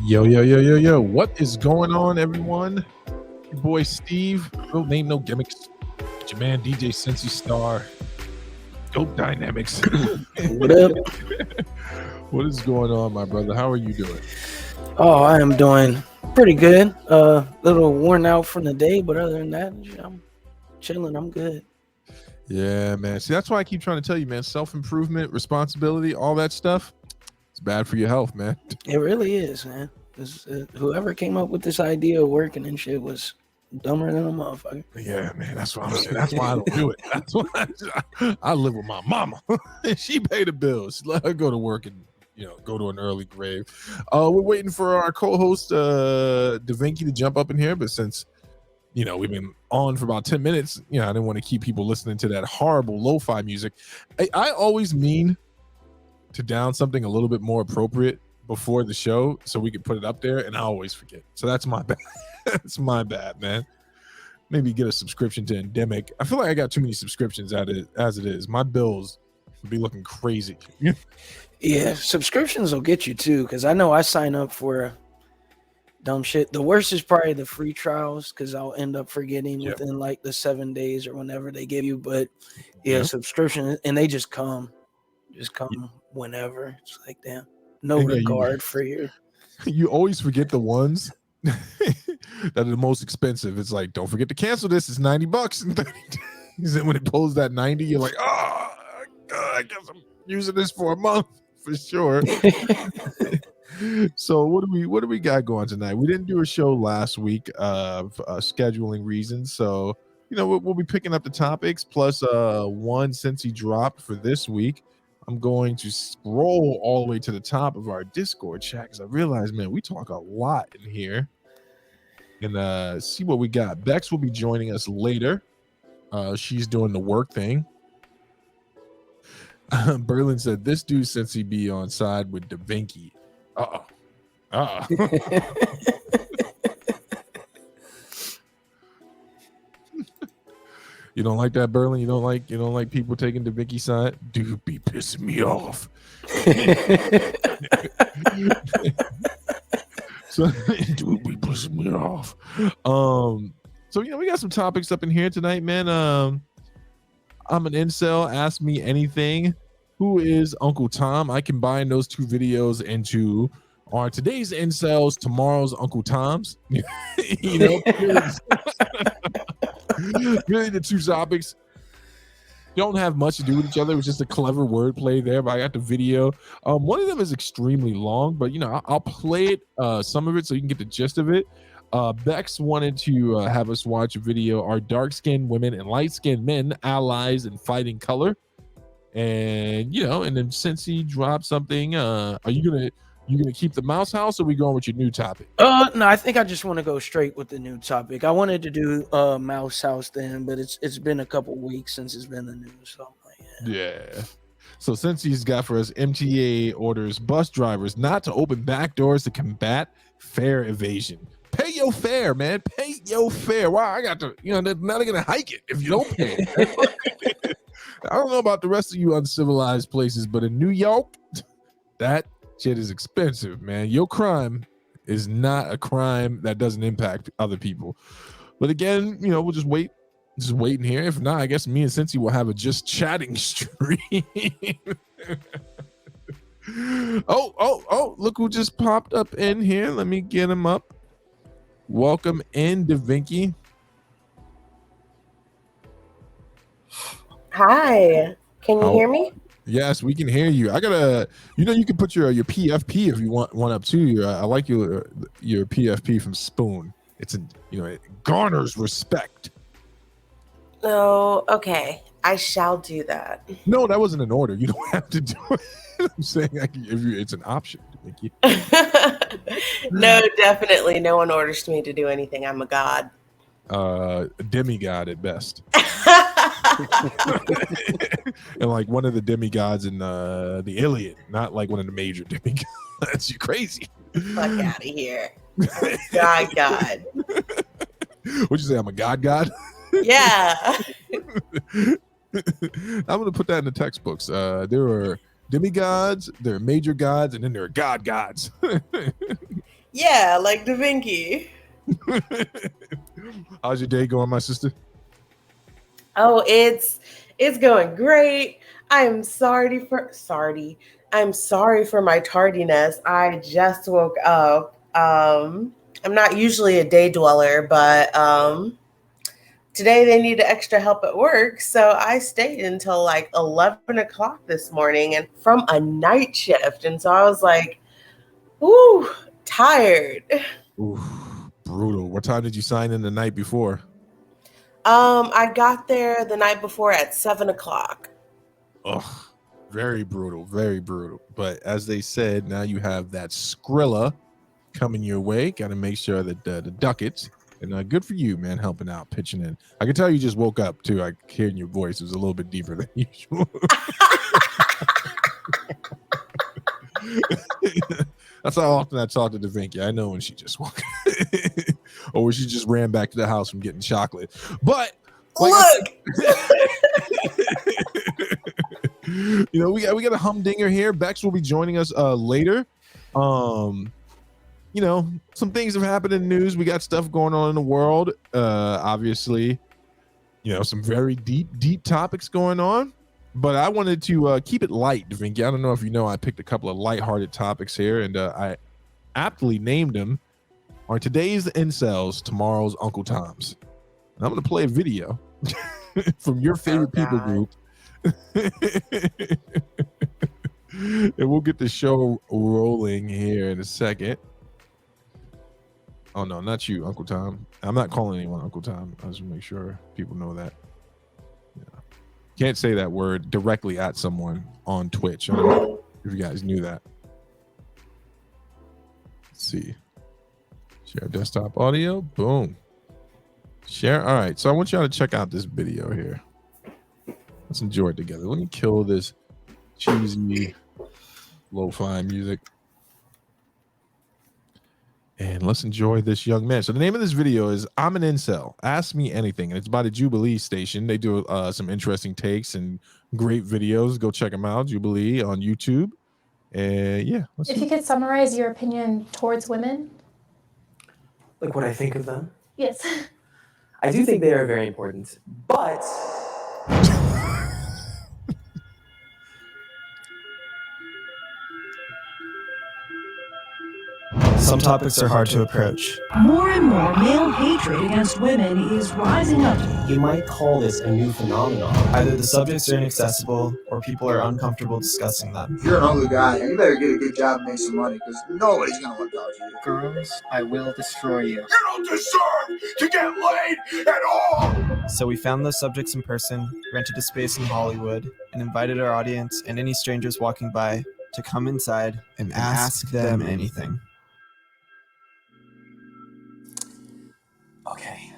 Yo. What is going on, everyone? Your boy Steve. No name, no gimmicks. It's your man DJ Cincy Star. Dope Dynamics. What up? What is going on, my brother? How are you doing? Oh, I am doing pretty good. Little worn out from the day, but other than that, I'm chilling. I'm good. Yeah, man. See, that's why I keep trying to tell you, man. Self-improvement, responsibility, all that stuff. It's bad for your health, man. It really is, man. Whoever came up with this idea of working and shit was dumber than a motherfucker. Yeah, man. That's what I'm saying. That's why I don't do it. That's why I live with my mama. She paid the bills. Let her go to work and go to an early grave. We're waiting for our co-host DaVinci to jump up in here, but since we've been on for about 10 minutes, I didn't want to keep people listening to that horrible lo-fi music. I always mean to down something a little bit more appropriate before the show so we can put it up there, and I always forget. So that's my bad. That's my bad, man. Maybe get a subscription to Endemic. I feel like I got too many subscriptions as it is. My bills would be looking crazy. Yeah, subscriptions will get you too, because I know I sign up for dumb shit. The worst is probably the free trials, because I'll end up forgetting within like the 7 days or whenever they give you. But subscription, and they just come whenever. It's like, damn, no regard for you. You always forget the ones that are the most expensive. It's like, don't forget to cancel this. It's $90 in 30 days. And when it pulls that 90, you're like, oh God, I guess I'm using this for a month for sure. So what do we got going tonight? We didn't do a show last week of scheduling reasons, so we'll be picking up the topics plus one since he dropped for this week. I'm going to scroll all the way to the top of our Discord chat because I realized, man, we talk a lot in here. And see what we got. Bex will be joining us later. She's doing the work thing. Berlin said, this dude, since he be on side with DaVinci. You don't like that, Berlin? You don't like people taking DaVinci's side? Dude be pissing me off. So dude be pissing me off. So we got some topics up in here tonight, man. I'm an incel. Ask me anything. Who is Uncle Tom? I combine those two videos into our today's incels, tomorrow's Uncle Toms. Really the two topics don't have much to do with each other. It was just a clever wordplay there, but I got the video. One of them is extremely long, but I'll play it, some of it, so you can get the gist of it. Bex wanted to have us watch a video, Are dark-skinned women and light-skinned men allies in fighting color? And and then since he dropped something, are you gonna keep the mouse house, or are we going with your new topic? No, I think I just want to go straight with the new topic. I wanted to do mouse house then, but it's been a couple weeks since it's been the news. So yeah. So since he's got for us, MTA orders bus drivers not to open back doors to combat fare evasion. Pay your fare, man. Pay your fare. Wow, I got to, they're not gonna hike it if you don't pay it. I don't know about the rest of you uncivilized places, but in New York, that shit is expensive, man. Your crime is not a crime that doesn't impact other people. But again, we'll just waiting here. If not, I guess me and Cincy will have a just chatting stream. Oh, look who just popped up in here. Let me get him up. Welcome in, DaVinci. Hi, can you hear me? Yes, we can hear you. I gotta, you can put your PFP if you want one up too. I like your PFP from Spoon. It's it garners respect. Oh, okay. I shall do that. No, that wasn't an order. You don't have to do it. I'm saying it's an option. No, definitely. No one orders me to do anything. I'm a god. A demigod at best. And like one of the demigods in the Iliad, not like one of the major demigods. You crazy? Fuck out of here. God. What'd you say? I'm a god? Yeah. I'm gonna put that in the textbooks. There were demigods, there are major gods, and then there are gods. Yeah, like Da Vinci. How's your day going, my sister? Oh, it's going great. I'm sorry for my tardiness. I just woke up. I'm not usually a day dweller, but today they needed extra help at work, so I stayed until like 11 o'clock this morning and from a night shift. And so I was like, ooh, tired. Ooh, brutal. What time did you sign in the night before? I got there the night before at 7 o'clock. Ugh, very brutal, very brutal. But as they said, now you have that Skrilla coming your way. Got to make sure that the ducats, and good for you, man, helping out, pitching in. I can tell you just woke up too. I hearing your voice. It was a little bit deeper than usual. That's how often I talk to Da Vinci. I know when she just woke or when she just ran back to the house from getting chocolate. But look, we got a humdinger here. Bex will be joining us later. Some things have happened in the news. We got stuff going on in the world. Obviously, some very deep topics going on. But I wanted to keep it light, Da Vinci. I don't know if you know, I picked a couple of lighthearted topics here, and I aptly named them are today's Incels, tomorrow's Uncle Toms. And I'm going to play a video from your favorite people group. And we'll get the show rolling here in a second. Oh, no, not you, Uncle Tom. I'm not calling anyone Uncle Tom. I just want to make sure people know that. Can't say that word directly at someone on Twitch. I don't know if you guys knew that. Let's see. Share desktop audio. Boom. Share. All right. So I want y'all to check out this video here. Let's enjoy it together. Let me kill this cheesy lo-fi music. And let's enjoy this young man. So the name of this video is I'm an Incel. Ask Me Anything. And it's by the Jubilee station. They do some interesting takes and great videos. Go check them out. Jubilee on YouTube. And yeah. If you could summarize your opinion towards women. Like what I think of them? Yes. I do think they are very important, but... Some topics are hard to approach. More and more male hatred against women is rising up. You might call this a new phenomenon. Either the subjects are inaccessible or people are uncomfortable discussing them. If you're an ugly guy, you better get a good job and make some money, because nobody's gonna want to talk to you. Girls, I will destroy you. You don't deserve to get laid at all! So we found those subjects in person, rented a space in Hollywood, and invited our audience and any strangers walking by to come inside and ask them anything. Okay.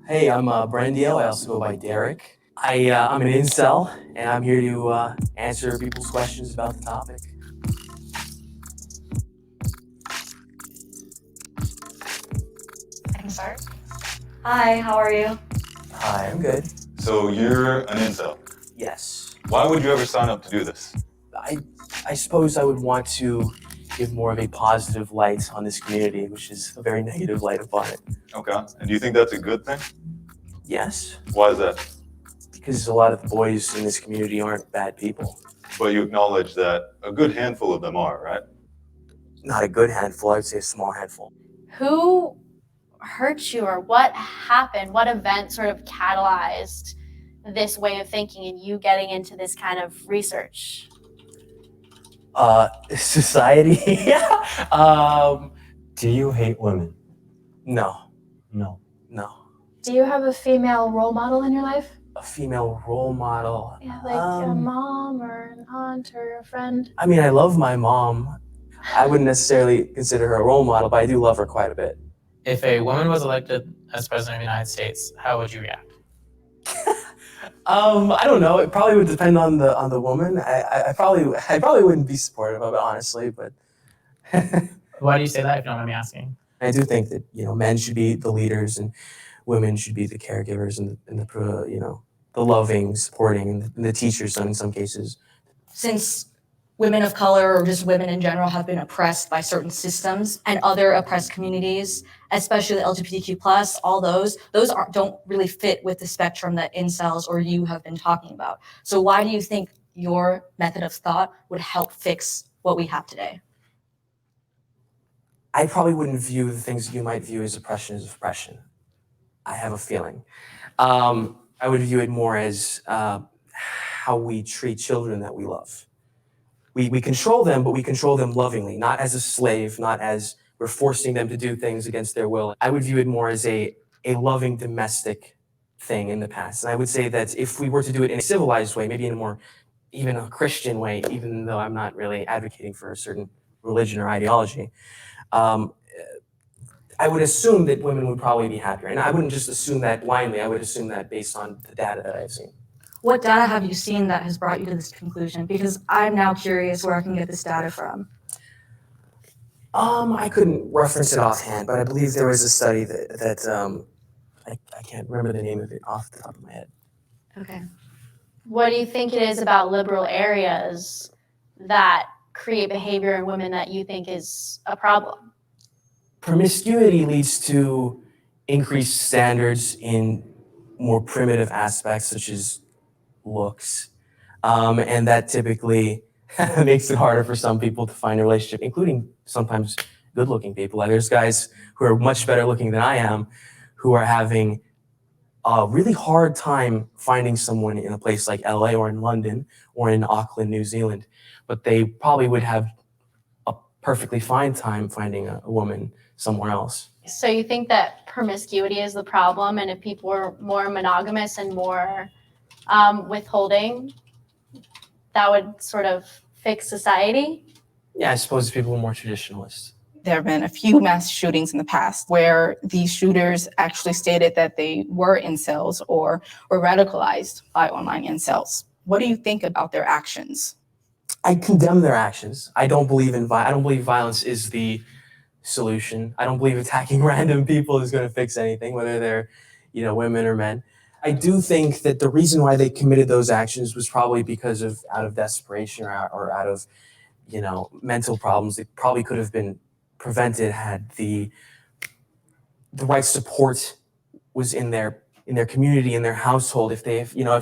Hey, I'm Brandio. I also go by Derek. I'm an incel, and I'm here to answer people's questions about the topic. I can start. Hi, how are you? Hi, I'm good. So you're an incel? Yes. Why would you ever sign up to do this? I suppose I would want to give more of a positive light on this community, which is a very negative light upon it. Okay. And do you think that's a good thing? Yes. Why is that? Because a lot of the boys in this community aren't bad people. But you acknowledge that a good handful of them are, right? Not a good handful, I would say a small handful. Who hurt you, or what happened? What event sort of catalyzed this way of thinking and you getting into this kind of research? Society. Do you hate women? No. No. No. Do you have a female role model in your life? A female role model? Yeah, like a mom or an aunt or a friend? I mean, I love my mom. I wouldn't necessarily consider her a role model, but I do love her quite a bit. If a woman was elected as president of the United States, how would you react? I don't know. It probably would depend on the woman. I probably wouldn't be supportive of it, honestly. But Why do you say that? If you don't mind me asking. I do think that men should be the leaders and women should be the caregivers and the loving, supporting, and the teachers in some cases. Since women of color or just women in general have been oppressed by certain systems, and other oppressed communities, especially the LGBTQ+, all those don't really fit with the spectrum that incels or you have been talking about. So why do you think your method of thought would help fix what we have today? I probably wouldn't view the things you might view as oppression. I have a feeling. I would view it more as how we treat children that we love. We control them, but we control them lovingly, not as a slave, not as we're forcing them to do things against their will. I would view it more as a loving domestic thing in the past. And I would say that if we were to do it in a civilized way, maybe in a more, even a Christian way, even though I'm not really advocating for a certain religion or ideology, I would assume that women would probably be happier. And I wouldn't just assume that blindly, I would assume that based on the data that I've seen. What data have you seen that has brought you to this conclusion? Because I'm now curious where I can get this data from. I couldn't reference it offhand, but I believe there was a study that I can't remember the name of it off the top of my head. Okay. What do you think it is about liberal areas that create behavior in women that you think is a problem? Promiscuity leads to increased standards in more primitive aspects, such as looks. And that typically makes it harder for some people to find a relationship, including sometimes good-looking people. Like there's guys who are much better looking than I am who are having a really hard time finding someone in a place like LA or in London or in Auckland, New Zealand. But they probably would have a perfectly fine time finding a woman somewhere else. So you think that promiscuity is the problem, and if people were more monogamous and more withholding, that would sort of fix society? Yeah, I suppose people are more traditionalist. There have been a few mass shootings in the past where these shooters actually stated that they were incels or were radicalized by online incels. What do you think about their actions? I condemn their actions. I don't believe violence is the solution. I don't believe attacking random people is going to fix anything, whether they're, women or men. I do think that the reason why they committed those actions was probably because of out of desperation or out of, mental problems that probably could have been prevented had the right support was in their community, in their household. If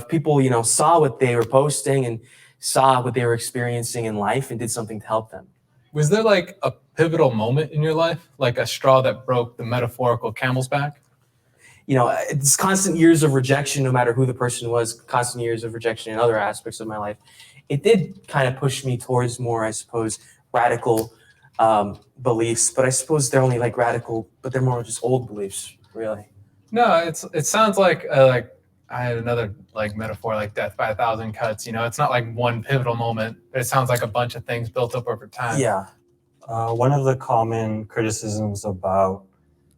people, saw what they were posting and saw what they were experiencing in life and did something to help them. Was there like a pivotal moment in your life, like a straw that broke the metaphorical camel's back? It's constant years of rejection, no matter who the person was, constant years of rejection in other aspects of my life. It did kind of push me towards more, I suppose, radical beliefs, but I suppose they're only like radical, but they're more just old beliefs, really. No, it sounds like I had another like metaphor, like death by 1,000 cuts. It's not like one pivotal moment, but it sounds like a bunch of things built up over time. Yeah. One of the common criticisms about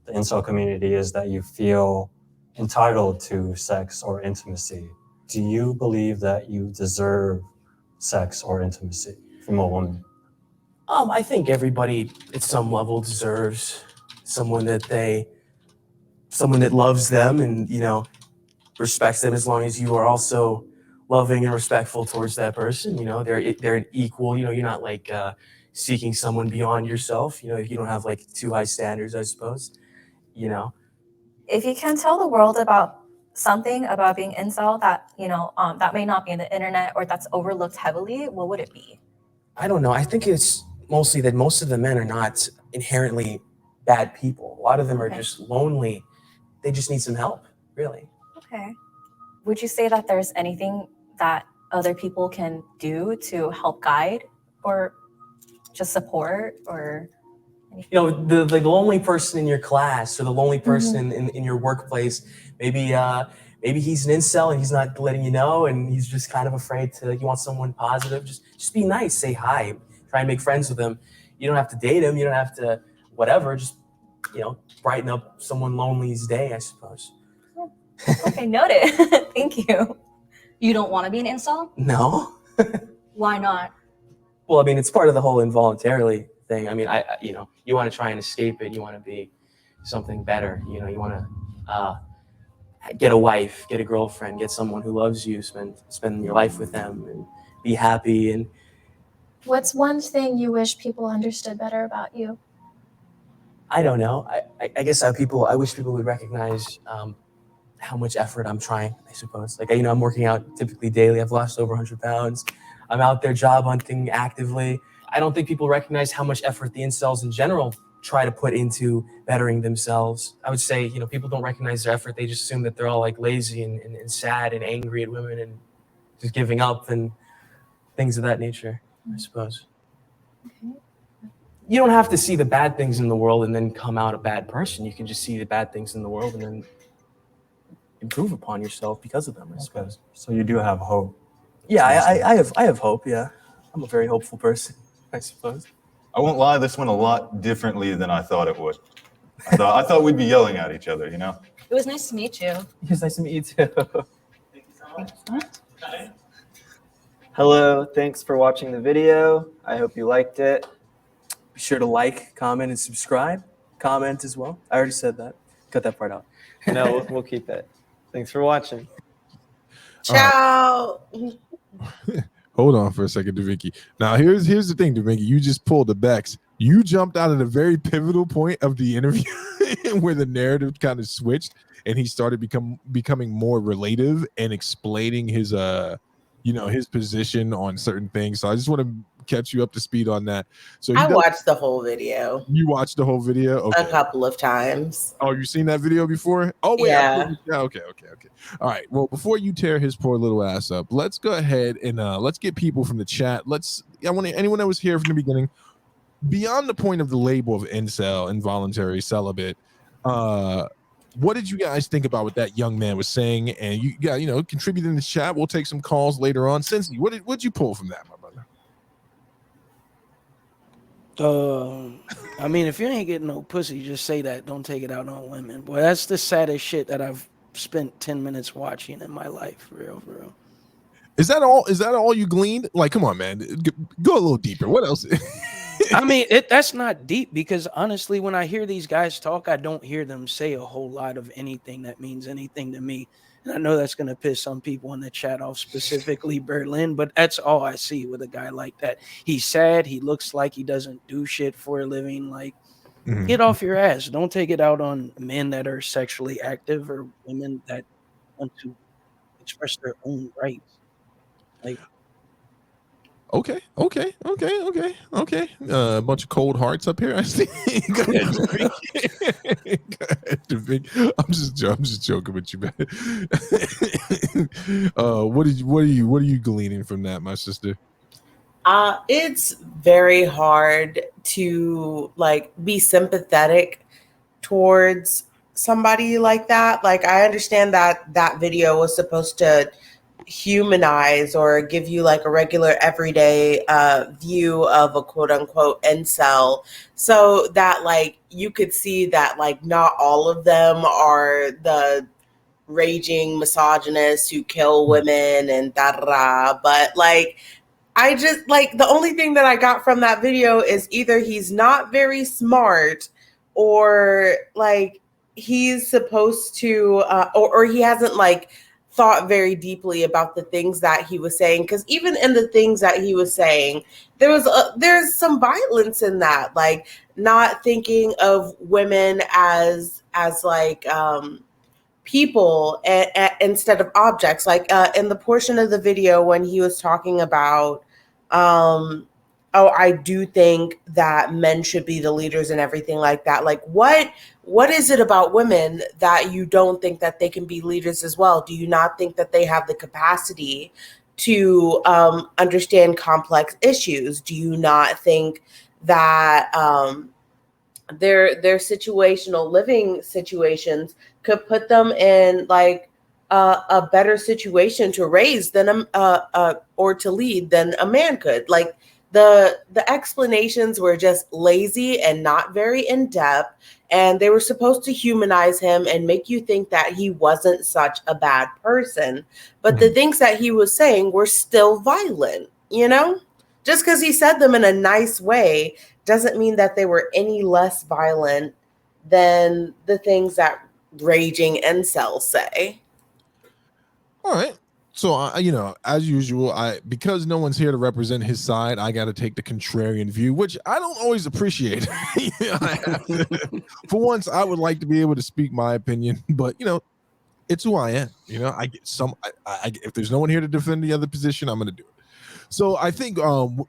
the incel community is that you feel entitled to sex or intimacy. Do you believe that you deserve sex or intimacy from a woman? I think everybody at some level deserves someone that loves them and, respects them, as long as you are also loving and respectful towards that person. They're an equal, you're not like seeking someone beyond yourself. You don't have like too high standards, I suppose. If you can tell the world about something about being incel that, that may not be in the internet or that's overlooked heavily, what would it be? I don't know. I think it's mostly that most of the men are not inherently bad people. A lot of them are just lonely. They just need some help, really. Okay. Would you say that there's anything that other people can do to help guide or just support or anything? The lonely person in your class or the lonely person in your workplace, maybe he's an incel and he's not letting you know, and he's just kind of afraid he wants someone positive. Just be nice, say hi, try and make friends with him. You don't have to date him, you don't have to whatever, just brighten up someone lonely's day, I suppose. Okay, noted. Thank you. You don't want to be an incel? No. Why not? Well, I mean, it's part of the whole involuntarily thing. I mean, you want to try and escape it. You want to be something better. You want to get a wife, get a girlfriend, get someone who loves you, spend your life with them, and be happy. And What's one thing you wish people understood better about you? I don't know. I guess I wish people would recognize how much effort I'm trying, I suppose. Like, I'm working out typically daily. I've lost over 100 pounds. I'm out there job hunting actively. I don't think people recognize how much effort the incels in general try to put into bettering themselves. I would say, people don't recognize their effort. They just assume that they're all like lazy and sad and angry at women and just giving up and things of that nature, I suppose. You don't have to see the bad things in the world and then come out a bad person. You can just see the bad things in the world and then improve upon yourself because of them, I suppose. So you do have hope. Yeah, I have hope. Yeah, I'm a very hopeful person, I suppose. I won't lie, this went a lot differently than I thought it would. I thought we'd be yelling at each other, It was nice to meet you. It was nice to meet you too. Hello, thanks for watching the video. I hope you liked it. Be sure to like, comment, and subscribe. Comment as well. I already said that. Cut that part out. No, we'll keep that. Thanks for watching. Ciao. Hold on for a second, DaVinci. Now, here's the thing, DaVinci. You just pulled the Bex. You jumped out at a very pivotal point of the interview where the narrative kind of switched and he started becoming more relative and explaining his his position on certain things. So I just want to catch you up to speed on that. So I watched the whole video. You watched the whole video? Okay. A couple of times. Oh, you've seen that video before? Oh, wait. Yeah. Okay. All right. Well, before you tear his poor little ass up, let's go ahead and let's get people from the chat. I want anyone that was here from the beginning, beyond the point of the label of incel, involuntary celibate, what did you guys think about what that young man was saying? And you got, contribute in the chat. We'll take some calls later on. Cincy, what'd you pull from that, my brother? I mean, if you ain't getting no pussy, just say that. Don't take it out on women. Boy, that's the saddest shit that I've spent 10 minutes watching in my life, for real. Is that all you gleaned? Like, come on, man, go a little deeper. What else? I mean, that's not deep because honestly, when I hear these guys talk, I don't hear them say a whole lot of anything that means anything to me. And I know that's going to piss some people in the chat off, specifically Berlin, but that's all I see with a guy like that. He's sad. He looks like he doesn't do shit for a living. Like, get off your ass. Don't take it out on men that are sexually active or women that want to express their own rights. Like, Okay. A bunch of cold hearts up here. I see. Go ahead, DaVinci. I'm just joking with you, man. What are you gleaning from that, my sister? It's very hard to be sympathetic towards somebody like that. Like, I understand that video was supposed to humanize or give you a regular everyday view of a quote unquote incel, so that you could see that not all of them are the raging misogynists who kill women and da-da-da. But I just the only thing that I got from that video is either he's not very smart or he's supposed to or he hasn't thought very deeply about the things that he was saying, because even in the things that he was saying, there's some violence in that, not thinking of women as people instead of objects, in the portion of the video when he was talking about I do think that men should be the leaders and everything like that. What is it about women that you don't think that they can be leaders as well? Do you not think that they have the capacity to understand complex issues? Do you not think that their situational living situations could put them in a better situation to raise than or to lead than a man could? The explanations were just lazy and not very in-depth, and they were supposed to humanize him and make you think that he wasn't such a bad person. But the things that he was saying were still violent, Just because he said them in a nice way doesn't mean that they were any less violent than the things that raging incels say. All right. So you know, as usual, because no one's here to represent his side, I got to take the contrarian view, which I don't always appreciate. For once, I would like to be able to speak my opinion, but you know, it's who I am. You know, I get some. If there's no one here to defend the other position, I'm going to do it. So I think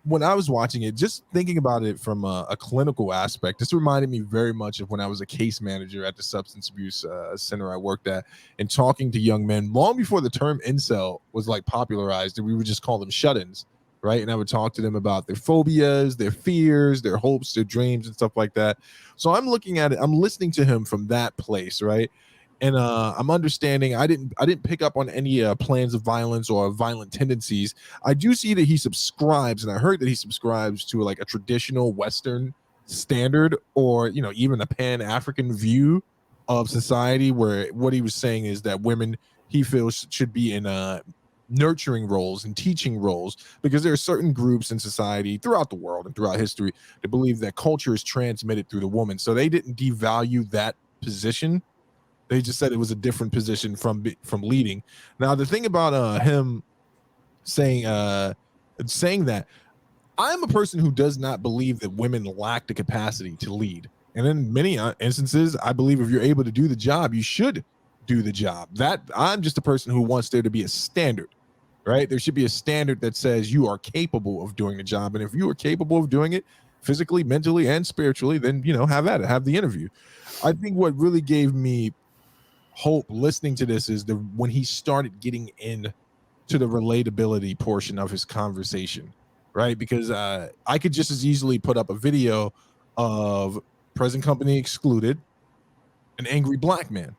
when I was watching it, just thinking about it from a clinical aspect, this reminded me very much of when I was a case manager at the substance abuse center I worked at, and talking to young men long before the term incel was like popularized, and we would just call them shut-ins, right? And I would talk to them about their phobias, their fears, their hopes, their dreams, and stuff like that. So I'm looking at it, I'm listening to him from that place, right? And I'm understanding. I didn't pick up on any plans of violence or violent tendencies. I do see that he subscribes, and I heard that he subscribes to like a traditional Western standard, or you know, even a Pan-African view of society, where what he was saying is that women, he feels, should be in nurturing roles and teaching roles, because there are certain groups in society throughout the world and throughout history that believe that culture is transmitted through the woman. So they didn't devalue that position. They just said it was a different position from leading. Now, the thing about him saying that, I'm a person who does not believe that women lack the capacity to lead. And in many instances, I believe if you're able to do the job, you should do the job. That I'm just a person who wants there to be a standard, right? There should be a standard that says you are capable of doing the job. And if you are capable of doing it physically, mentally, and spiritually, then, you know, have at it, have the interview. I think what really gave me hope listening to this is when he started getting in to the relatability portion of his conversation, right? Because I could just as easily put up a video of present company excluded, an angry black man,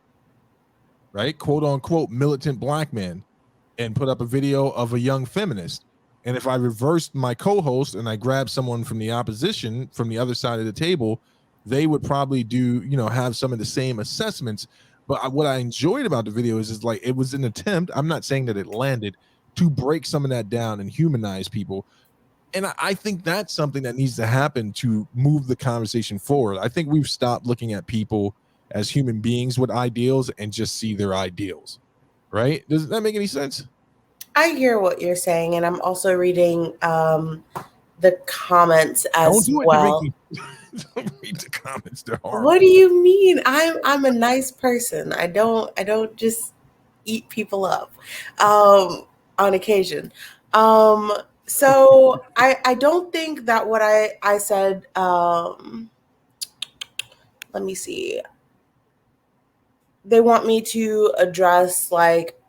right? Quote unquote militant black man, and put up a video of a young feminist. And if I reversed my co-host and I grabbed someone from the opposition, from the other side of the table, they would probably do, you know, have some of the same assessments. But what I enjoyed about the video is like, it was an attempt, I'm not saying that it landed, to break some of that down and humanize people. And I think that's something that needs to happen to move the conversation forward. I think we've stopped looking at people as human beings with ideals and just see their ideals, right? Does that make any sense? I hear what you're saying, and I'm also reading the comments as well. Don't read the comments. They're horrible. What do you mean? I'm a nice person. I don't just eat people up on occasion. So I don't think that what I said, let me see. They want me to address like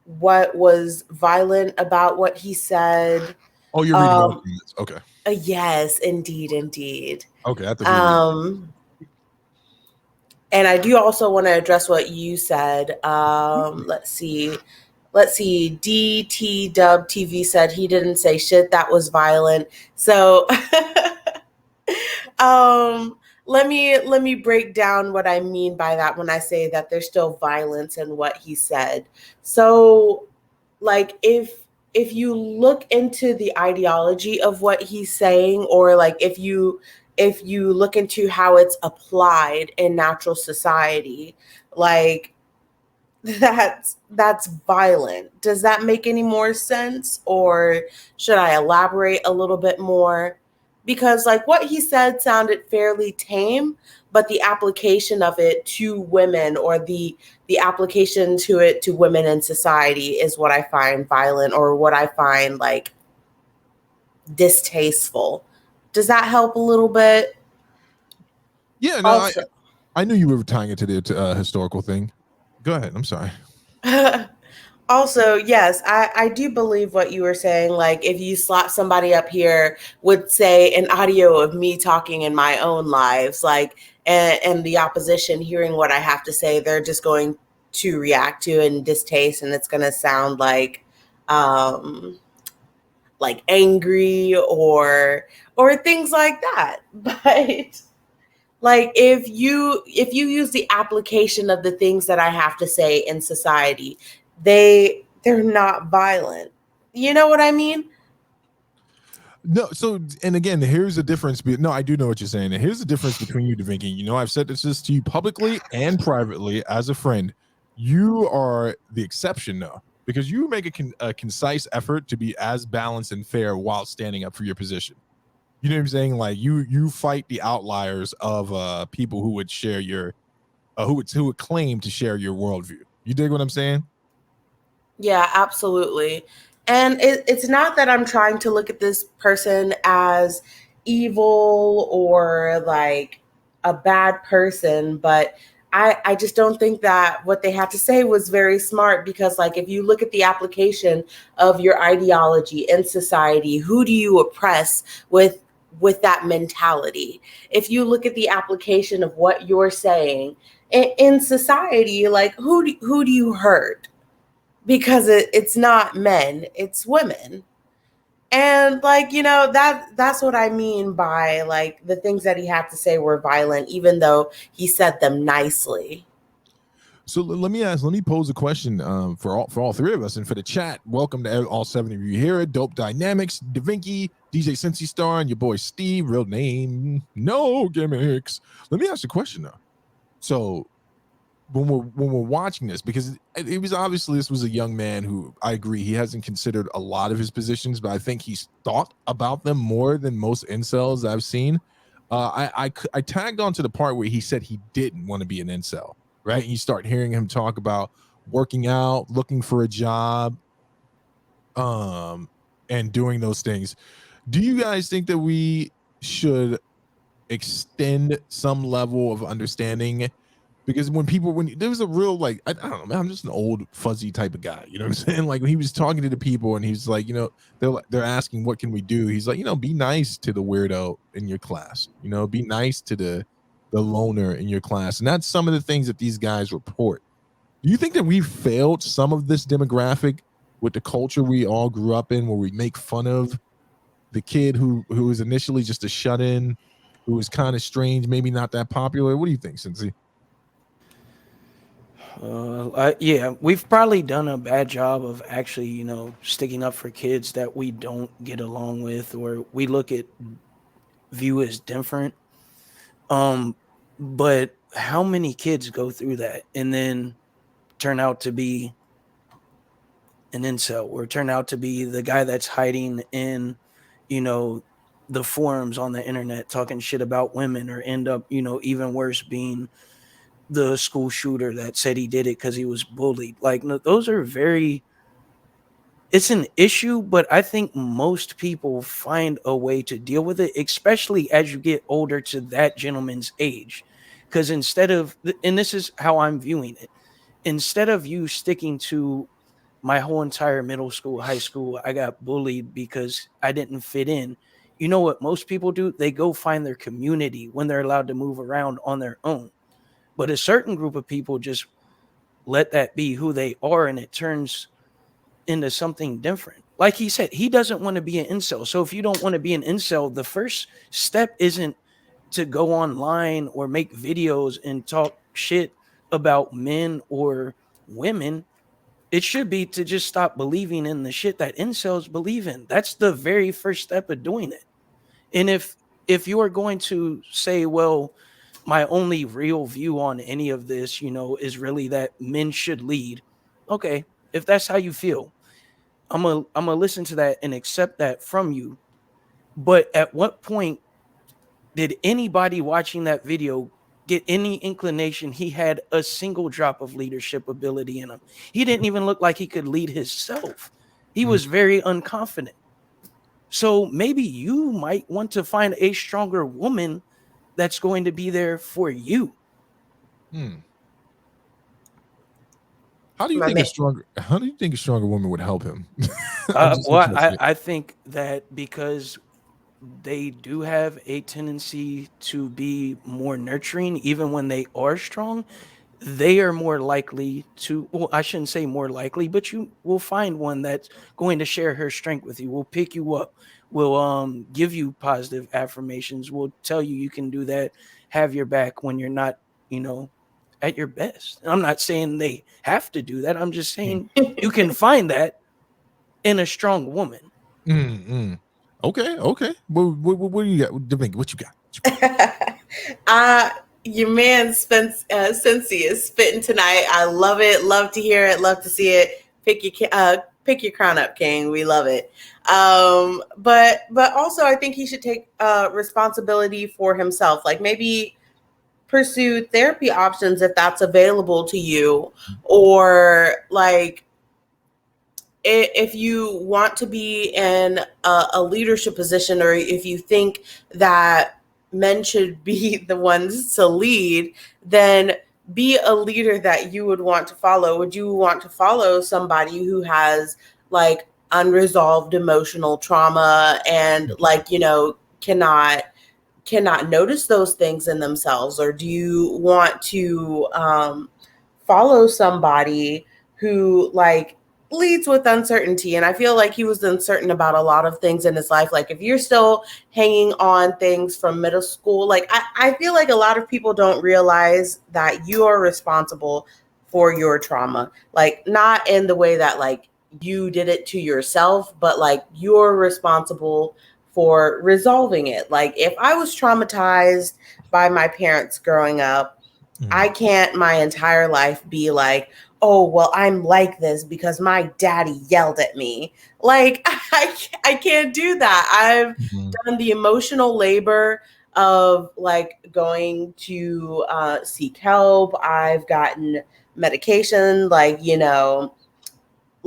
what was violent about what he said. Oh, you're reading all the comments. Okay. Yes, indeed. Okay. And I do also want to address what you said. Let's see. DT Dub TV said he didn't say shit. That was violent. So let me break down what I mean by that when I say that there's still violence in what he said. So like if you look into the ideology of what he's saying, or like if you look into how it's applied in natural society, like that's violent. Does that make any more sense, or should I elaborate a little bit more? Because like what he said sounded fairly tame, but the application of it to women, or the application to it to women in society, is what I find violent, or what I find like distasteful. Does that help a little bit? Yeah, no, also, I knew you were tying it to the historical thing. Go ahead. I'm sorry. Also, yes, I do believe what you were saying. Like if you slap somebody up here with, say, an audio of me talking in my own lives, like, and the opposition hearing what I have to say, they're just going to react to it in distaste, and it's going to sound like angry or things like that. But like if you use the application of the things that I have to say in society, they're not violent. You know what I mean? No, so, and again, here's the difference. No, I do know what you're saying. And here's the difference between you, DaVinci. You know, I've said this to you publicly and privately as a friend. You are the exception, though. because you make a concise effort to be as balanced and fair while standing up for your position. You know what I'm saying? Like you fight the outliers of people who would share your who would claim to share your worldview. You dig what I'm saying? Yeah, absolutely. And it's not that I'm trying to look at this person as evil or like a bad person, but I just don't think that what they had to say was very smart, because like if you look at the application of your ideology in society, who do you oppress with that mentality? If you look at the application of what you're saying in society, like who do you hurt? Because it's not men, it's women. And like, that's what I mean by like the things that he had to say were violent, even though he said them nicely. So let me pose a question for all three of us and for the chat. Welcome to all 7 of you here at Dope Dynamics, DaVinci, DJ Cincy Star, and your boy Steve, real name, no gimmicks. Let me ask a question though. So when we're watching this, because it was obviously this was a young man who, I agree, he hasn't considered a lot of his positions, but I think he's thought about them more than most incels I've seen. I tagged on to the part where he said he didn't want to be an incel, right? And you start hearing him talk about working out, looking for a job, and doing those things. Do you guys think that we should extend some level of understanding? Because when there was a real, like, I don't know, man, I'm just an old fuzzy type of guy, you know what I'm saying? Like when he was talking to the people and he's like, they're asking what can we do, he's like, be nice to the weirdo in your class, be nice to the loner in your class. And that's some of the things that these guys report. Do you think that we failed some of this demographic with the culture we all grew up in, where we make fun of the kid who was initially just a shut-in, who was kind of strange, maybe not that popular? What do you think, Cincy? Yeah, we've probably done a bad job of actually, sticking up for kids that we don't get along with, or we view as different. But how many kids go through that and then turn out to be an incel, or turn out to be the guy that's hiding in, the forums on the internet talking shit about women, or end up, even worse, being the school shooter that said he did it because he was bullied. Like, no, those are it's an issue, but I think most people find a way to deal with it, especially as you get older to that gentleman's age. Because instead of, and this is how I'm viewing it, instead of you sticking to my whole entire middle school, high school, I got bullied because I didn't fit in. You know what most people do? They go find their community when they're allowed to move around on their own. But a certain group of people just let that be who they are, and it turns into something different. Like he said, he doesn't want to be an incel. So if you don't want to be an incel, the first step isn't to go online or make videos and talk shit about men or women. It should be to just stop believing in the shit that incels believe in. That's the very first step of doing it. And if you are going to say, well, my only real view on any of this, is really that men should lead. Okay, if that's how you feel, I'm gonna listen to that and accept that from you. But at what point did anybody watching that video get any inclination he had a single drop of leadership ability in him? He didn't even look like he could lead himself. He was very unconfident. So maybe you might want to find a stronger woman that's going to be there for you. How do you think a stronger woman would help him? I think that because they do have a tendency to be more nurturing, even when they are strong, they are more likely to, well, I shouldn't say more likely, but you will find one that's going to share her strength with you, will pick you up, will give you positive affirmations, will tell you you can do that, have your back when you're not, at your best. I'm not saying they have to do that. I'm just saying you can find that in a strong woman. Okay. What do you got, DaVinci? What you got? Your man Cincy is spitting tonight. I love it. Love to hear it. Love to see it. pick your crown up, King. We love it. But also I think he should take responsibility for himself. Like maybe pursue therapy options if that's available to you, or like if you want to be in a leadership position, or if you think that men should be the ones to lead, then be a leader that you would want to follow. Would you want to follow somebody who has like unresolved emotional trauma and like, you know, cannot notice those things in themselves? Or do you want to follow somebody who like leads with uncertainty? And I feel like he was uncertain about a lot of things in his life. Like if you're still hanging on things from middle school, like I feel like a lot of people don't realize that you are responsible for your trauma. Like not in the way that like you did it to yourself, but like you're responsible for resolving it. Like if I was traumatized by my parents growing up, I can't my entire life be like, oh, well, I'm like this because my daddy yelled at me. Like I can't do that. I've done the emotional labor of like going to seek help. I've gotten medication, like, you know,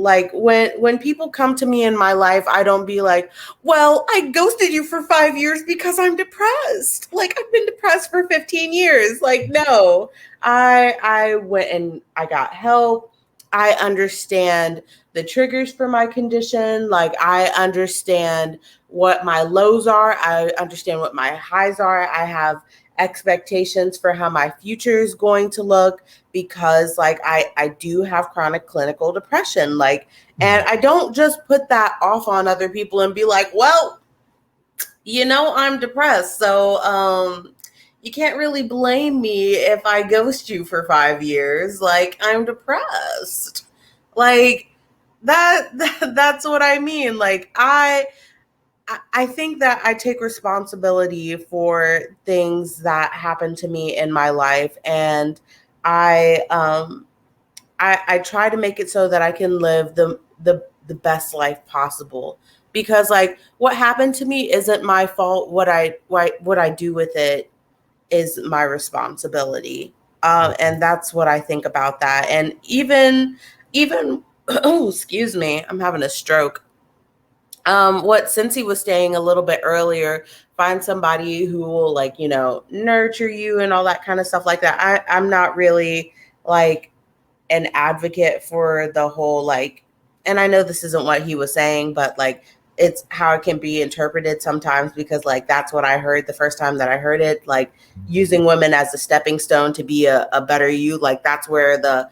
like when people come to me in my life, I don't be like, well, I ghosted you for 5 years because I'm depressed. Like I've been depressed for 15 years. Like, no, I went and I got help. I understand the triggers for my condition. Like I understand what my lows are. I understand what my highs are. I have expectations for how my future is going to look, because like I do have chronic clinical depression. Like, and I don't just put that off on other people and be like, well, you know, I'm depressed. So you can't really blame me if I ghost you for 5 years. Like I'm depressed. Like that's what I mean. Like I think that I take responsibility for things that happen to me in my life, and I try to make it so that I can live the best life possible. Because like what happened to me isn't my fault. What I do with it is my responsibility. And that's what I think about that. And even oh, excuse me, I'm having a stroke. What Cincy was saying a little bit earlier, find somebody who will like, you know, nurture you and all that kind of stuff like that. I'm not really like an advocate for the whole like, and I know this isn't what he was saying, but like it's how it can be interpreted sometimes, because like that's what I heard the first time that I heard it, like using women as a stepping stone to be a better you. Like that's where the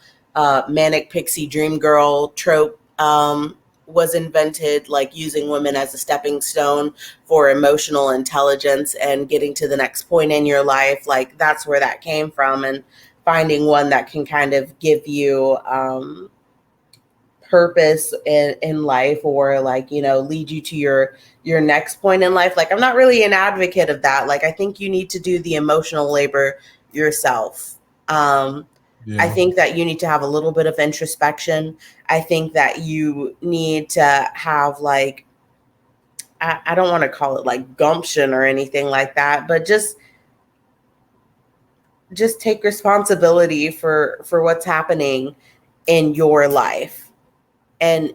manic pixie dream girl trope was invented, like using women as a stepping stone for emotional intelligence and getting to the next point in your life. Like that's where that came from. And finding one that can kind of give you purpose in life, or like, you know, lead you to your next point in life. Like I'm not really an advocate of that. Like I think you need to do the emotional labor yourself. I think that you need to have a little bit of introspection. I think that you need to have like, I don't want to call it like gumption or anything like that, but just take responsibility for what's happening in your life, and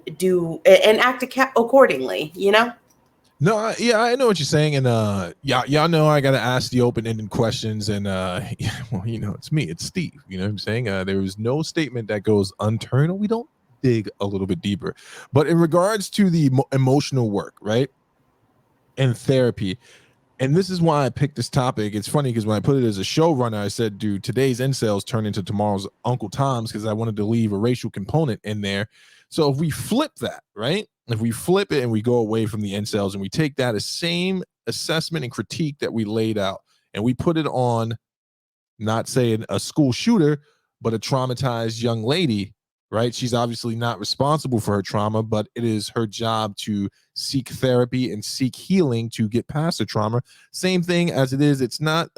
act accordingly, you know? No, I know what you're saying, and y'all know I gotta ask the open-ended questions, and yeah, well, you know, it's me, it's Steve. You know what I'm saying? There is no statement that goes unturned. We don't dig a little bit deeper. But in regards to the emotional work, right, and therapy, and this is why I picked this topic. It's funny because when I put it as a showrunner, I said, "Dude, today's incels turn into tomorrow's Uncle Tom's," because I wanted to leave a racial component in there. So if we flip that, right? If we flip it and we go away from the incels and we take that same assessment and critique that we laid out and we put it on, not saying a school shooter, but a traumatized young lady, right? She's obviously not responsible for her trauma, but it is her job to seek therapy and seek healing to get past the trauma. Same thing as it is. It's not,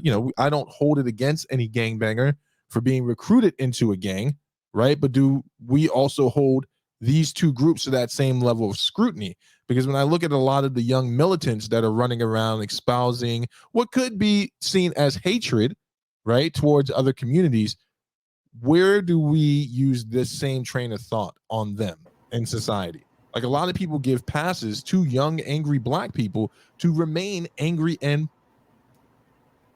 you know, I don't hold it against any gangbanger for being recruited into a gang, right? But do we also hold these two groups to that same level of scrutiny. Because when I look at a lot of the young militants that are running around espousing what could be seen as hatred, right, towards other communities, where do we use this same train of thought on them in society? Like, a lot of people give passes to young, angry Black people to remain angry and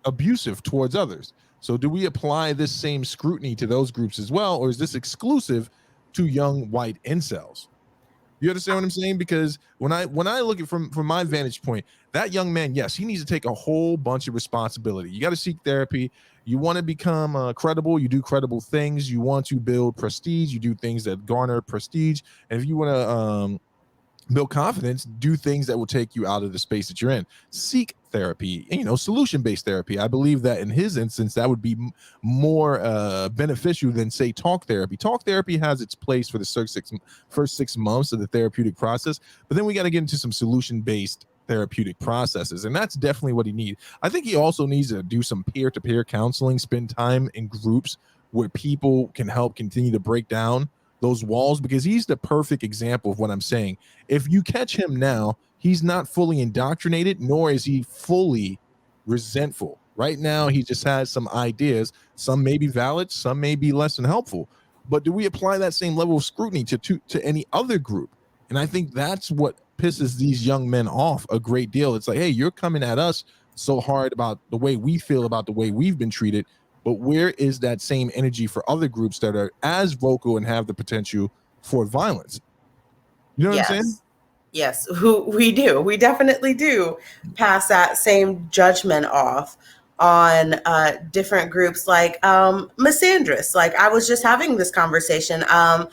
abusive towards others. So do we apply this same scrutiny to those groups as well, or is this exclusive to young white incels? You understand what I'm saying? Because when I look at from my vantage point, that young man, yes, he needs to take a whole bunch of responsibility. You got to seek therapy. You want to become credible, you do credible things. You want to build prestige, you do things that garner prestige. And if you want to build confidence, do things that will take you out of the space that you're in. Seek therapy, solution-based therapy. I believe that in his instance, that would be more beneficial than, say, talk therapy. Talk therapy has its place for the first 6 months of the therapeutic process, but then we got to get into some solution-based therapeutic processes, and that's definitely what he needs. I think he also needs to do some peer-to-peer counseling, spend time in groups where people can help continue to break down those walls, because he's the perfect example of what I'm saying. If you catch him now, he's not fully indoctrinated, nor is he fully resentful. Right now, he just has some ideas. Some may be valid, some may be less than helpful. But do we apply that same level of scrutiny to any other group? And I think that's what pisses these young men off a great deal. It's like, hey, you're coming at us so hard about the way we feel about the way we've been treated, but where is that same energy for other groups that are as vocal and have the potential for violence? You know what I'm saying? Yes, we do. We definitely do pass that same judgment off on different groups, like misandrous. Like, I was just having this conversation. I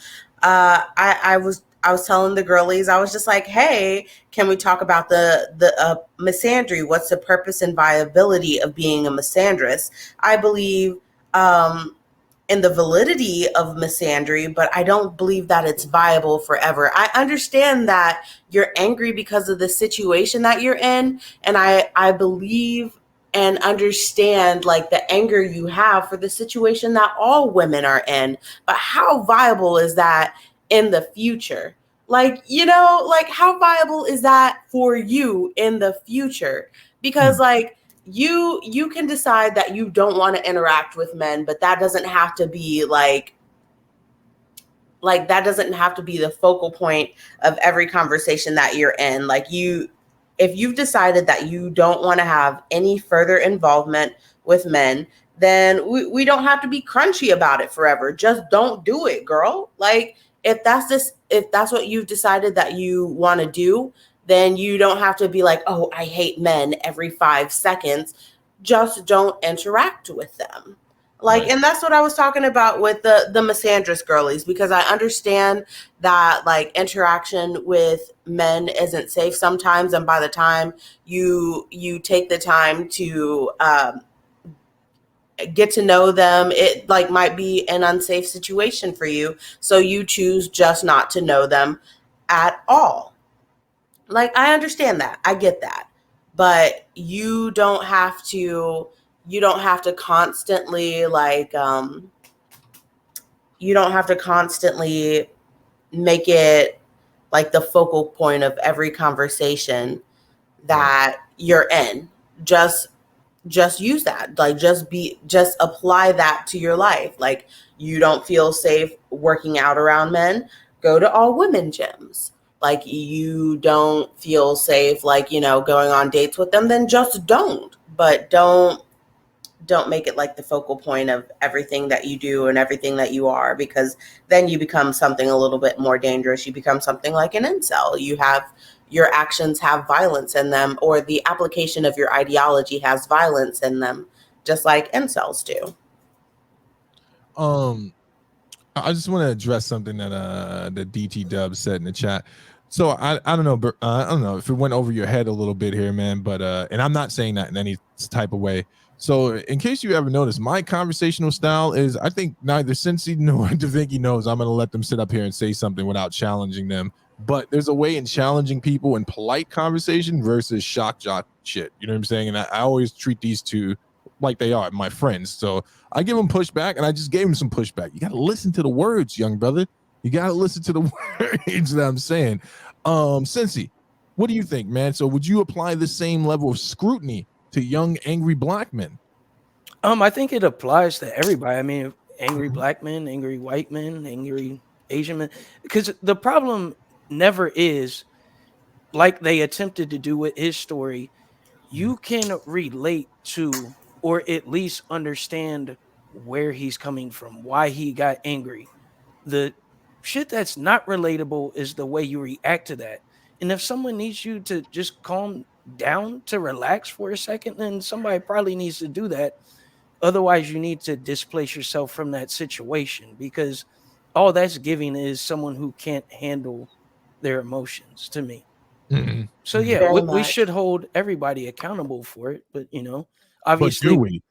was telling the girlies, I was just like, hey, can we talk about the misandry? What's the purpose and viability of being a misandrous? I believe in the validity of misandry, but I don't believe that it's viable forever. I understand that you're angry because of the situation that you're in, and I believe and understand, like, the anger you have for the situation that all women are in. But how viable is that in the future? Like, like, how viable is that for you in the future? Because like, you can decide that you don't want to interact with men, but that doesn't have to be like that doesn't have to be the focal point of every conversation that you're in. Like, if you've decided that you don't want to have any further involvement with men, then we don't have to be crunchy about it forever. Just don't do it, girl. Like, if that's what you've decided that you want to do, then you don't have to be like, oh, I hate men every 5 seconds. Just don't interact with them. Like, right. And that's what I was talking about with the misandrous girlies, because I understand that, like, interaction with men isn't safe sometimes. And by the time you take the time to get to know them, it like might be an unsafe situation for you. So you choose just not to know them at all. Like, I understand that. I get that. But you don't have to constantly make it like the focal point of every conversation that you're in. Just use that. Like, just apply that to your life. Like, you don't feel safe working out around men, go to all women gyms. Like, you don't feel safe, like, going on dates with them, then just don't. But don't make it like the focal point of everything that you do and everything that you are, because then you become something a little bit more dangerous. You become something like an incel. Your actions have violence in them, or the application of your ideology has violence in them, just like incels do. I just want to address something that the DT Dub said in the chat. So I don't know, but I don't know if it went over your head a little bit here, man. But and I'm not saying that in any type of way. So in case you ever noticed, my conversational style is, I think neither Cincy nor DaVinci knows I'm going to let them sit up here and say something without challenging them. But there's a way in challenging people in polite conversation versus shock jock shit. You know what I'm saying? And I always treat these two like they are my friends. So I give them pushback, and I just gave them some pushback. You got to listen to the words, young brother. You got to listen to the words that I'm saying. Cincy, what do you think, man? So would you apply the same level of scrutiny to young, angry black men? I think it applies to everybody. I mean, angry black men, angry white men, angry Asian men. Because the problem never is like they attempted to do with his story. You can relate to or at least understand where he's coming from, why he got angry. The shit that's not relatable is the way you react to that. And if someone needs you to just calm down to relax for a second, then somebody probably needs to do that. Otherwise, you need to displace yourself from that situation because all that's giving is someone who can't handle their emotions to me. Mm-mm. So yeah, Very we much. should hold everybody accountable for it. But But obviously, do we?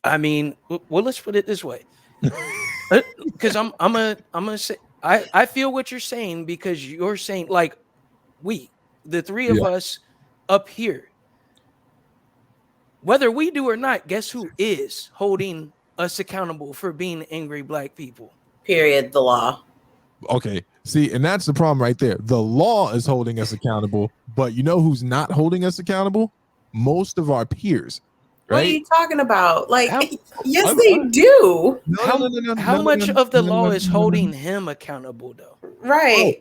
I mean, well, let's put it this way, because I'm gonna say I feel what you're saying because you're saying like the three of Yeah. us up here, whether we do or not, guess who is holding us accountable for being angry black people? Period. The law. Okay. See, and that's the problem right there. The law is holding us accountable, but you know who's not holding us accountable? Most of our peers. What are Right? you talking about? Like, How- yes, they do. How much of the law is holding him accountable though? Right.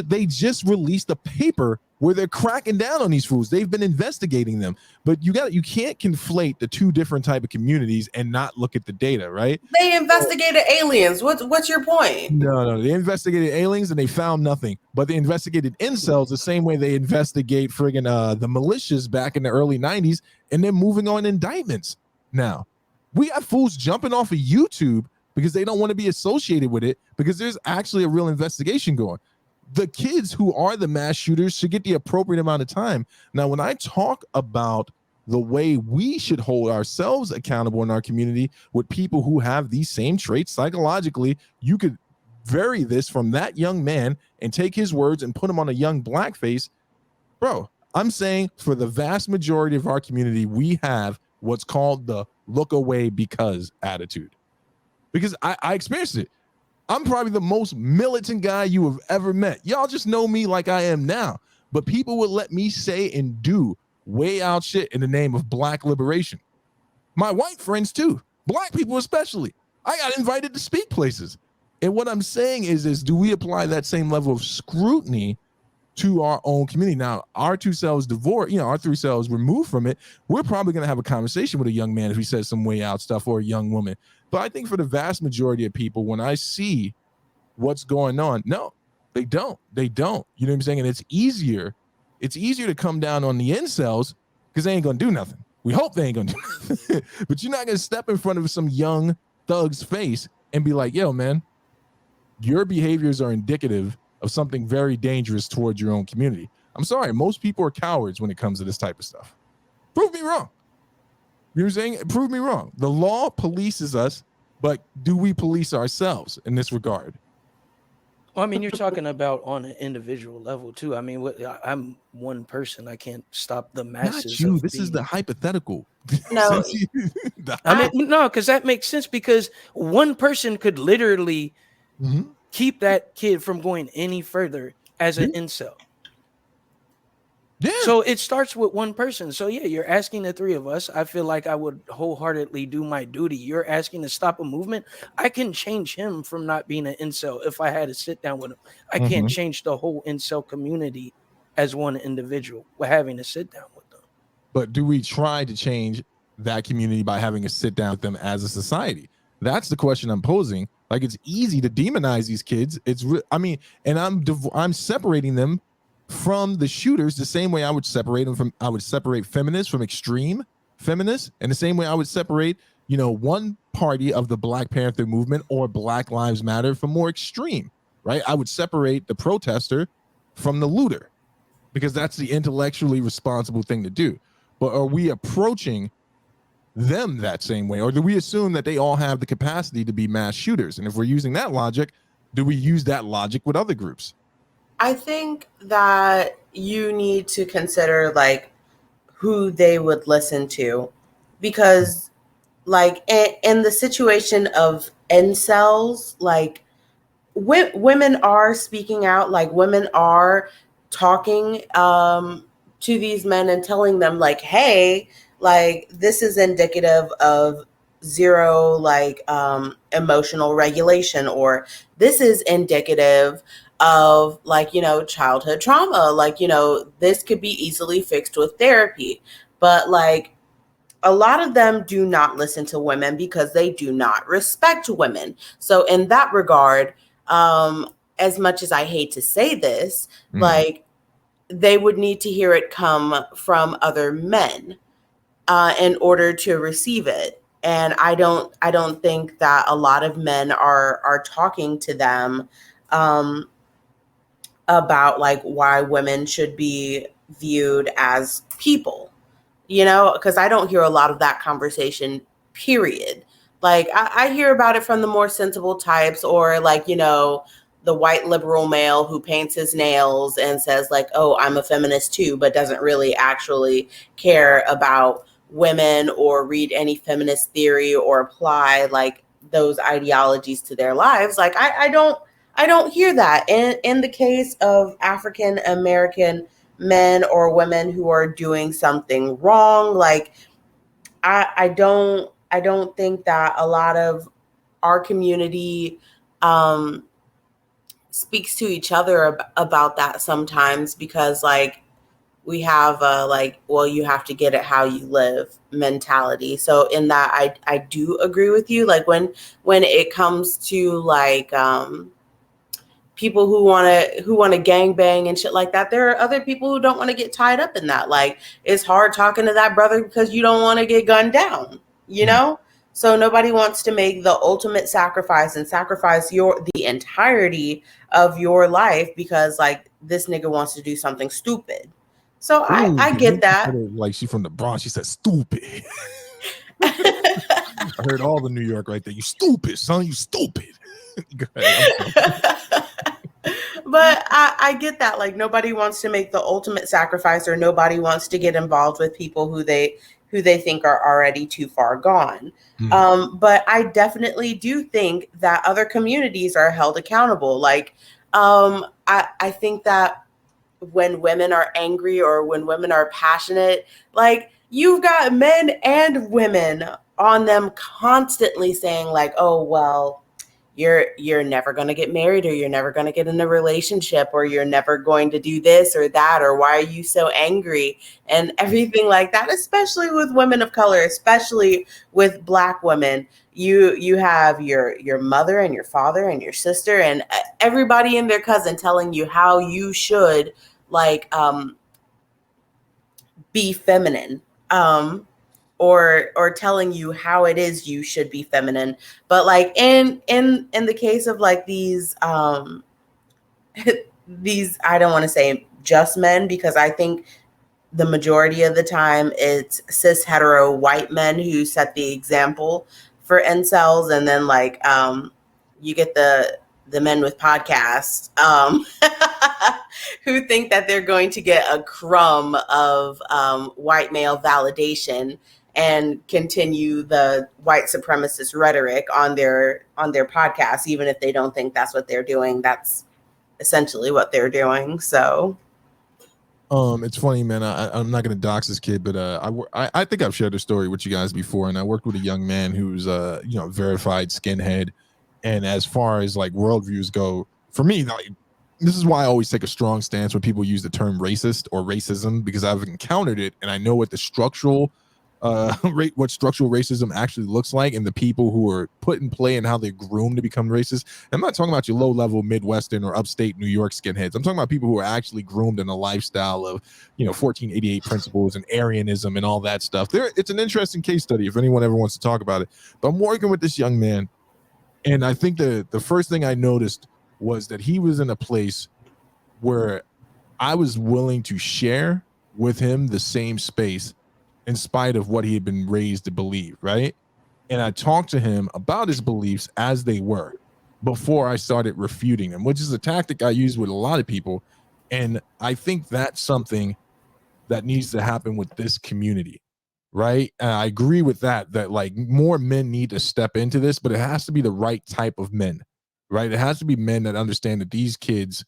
They just released a paper where they're cracking down on these fools. They've been investigating them, but you can't conflate the two different type of communities and not look at the data, right? They investigated aliens. What's your point? No, they investigated aliens and they found nothing, but they investigated incels the same way they investigate friggin' the militias back in the early 90s, and they're moving on indictments now. We got fools jumping off of YouTube because they don't want to be associated with it because there's actually a real investigation going. The kids who are the mass shooters should get the appropriate amount of time. Now, when I talk about the way we should hold ourselves accountable in our community with people who have these same traits psychologically, you could vary this from that young man and take his words and put them on a young blackface. Bro, I'm saying for the vast majority of our community, we have what's called the look away because attitude. Because I experienced it. I'm probably the most militant guy you have ever met. Y'all just know me like I am now. But people would let me say and do way out shit in the name of black liberation. My white friends too, black people especially. I got invited to speak places. And what I'm saying is do we apply that same level of scrutiny to our own community? Now, our two selves divorced, our three selves removed from it, we're probably going to have a conversation with a young man if he says some way out stuff or a young woman. But I think for the vast majority of people, when I see what's going on, no, they don't. You know what I'm saying? And it's easier to come down on the incels because they ain't going to do nothing. We hope they ain't going to do nothing. But you're not going to step in front of some young thug's face and be like, yo, man, your behaviors are indicative of something very dangerous towards your own community. I'm sorry, most people are cowards when it comes to this type of stuff. Prove me wrong. You know what I'm saying? Prove me wrong. The law polices us, but do we police ourselves in this regard? Well, I mean, you're talking about on an individual level too. I mean, I'm one person. I can't stop the masses. Not you. This is the hypothetical. No. I mean, no, because that makes sense because one person could literally keep that kid from going any further as an incel. Yeah. So it starts with one person. So yeah, you're asking the three of us. I feel like I would wholeheartedly do my duty. You're asking to stop a movement. I can change him from not being an incel if I had to sit down with him. I can't change the whole incel community as one individual by having to sit down with them. But do we try to change that community by having to sit down with them as a society? That's the question I'm posing. Like, it's easy to demonize these kids. And I'm separating them from the shooters the same way I would separate feminists from extreme feminists, and the same way I would separate, one party of the Black Panther movement or Black Lives Matter from more extreme, right? I would separate the protester from the looter because that's the intellectually responsible thing to do. But are we approaching them that same way, or do we assume that they all have the capacity to be mass shooters? And if we're using that logic, do we use that logic with other groups? I think that you need to consider like who they would listen to, because like in the situation of incels, like women are speaking out, like women are talking to these men and telling them like, hey, like this is indicative of zero like emotional regulation, or this is indicative of like, you know, childhood trauma, like, you know, this could be easily fixed with therapy. But like a lot of them do not listen to women because they do not respect women. So in that regard, as much as I hate to say this, like they would need to hear it come from other men in order to receive it. And I don't think that a lot of men are talking to them about like why women should be viewed as people, you know, because I don't hear a lot of that conversation, period. Like I hear about it from the more sensible types, or like, you know, the white liberal male who paints his nails and says like, oh, I'm a feminist too, but doesn't really actually care about women or read any feminist theory or apply like those ideologies to their lives. Like I don't hear that. In the case of African American men or women who are doing something wrong, like I don't think that a lot of our community speaks to each other about that sometimes, because like we have a like, well, you have to get it how you live mentality. So in that I do agree with you, like when it comes to like people who want to gang bang and shit like that, there are other people who don't want to get tied up in that. Like it's hard talking to that brother because you don't want to get gunned down, you know? So nobody wants to make the ultimate sacrifice and sacrifice the entirety of your life because like this nigga wants to do something stupid. So I get that. Like she from the Bronx, she said stupid. I heard all the New York right there. You stupid, son. You stupid. Go ahead. But I get that. Like nobody wants to make the ultimate sacrifice, or nobody wants to get involved with people who they think are already too far gone. But I definitely do think that other communities are held accountable. Like I think that when women are angry or when women are passionate, like you've got men and women on them constantly saying like, oh, well, you're never going to get married, or you're never going to get in a relationship, or you're never going to do this or that, or why are you so angry, and everything like that, especially with women of color, especially with Black women. You have your mother and your father and your sister and everybody and their cousin telling you how you should like be feminine, or telling you how it is you should be feminine. But like in the case of like these these, I don't want to say just men, because I think the majority of the time it's cis hetero white men who set the example for incels, and then like you get the men with podcasts who think that they're going to get a crumb of white male validation and continue the white supremacist rhetoric on their podcasts, even if they don't think that's what they're doing. That's essentially what they're doing. So it's funny, man. I'm not gonna dox this kid, but I think I've shared a story with you guys before, and I worked with a young man who's you know, verified skinhead, and as far as like worldviews go, for me, like, this is why I always take a strong stance when people use the term racist or racism, because I've encountered it and I know what the structural what structural racism actually looks like, and the people who are put in play and how they're groomed to become racist. I'm not talking about your low-level Midwestern or upstate New York skinheads. I'm talking about people who are actually groomed in a lifestyle of, you know, 1488 principles and Aryanism and all that stuff. It's an interesting case study if anyone ever wants to talk about it. But I'm working with this young man, and I think the first thing I noticed was that he was in a place where I was willing to share with him the same space in spite of what he had been raised to believe, right? And I talked to him about his beliefs as they were before I started refuting them, which is a tactic I use with a lot of people. And I think that's something that needs to happen with this community, right? And I agree with that like more men need to step into this, but it has to be the right type of men. right? It has to be men that understand that these kids,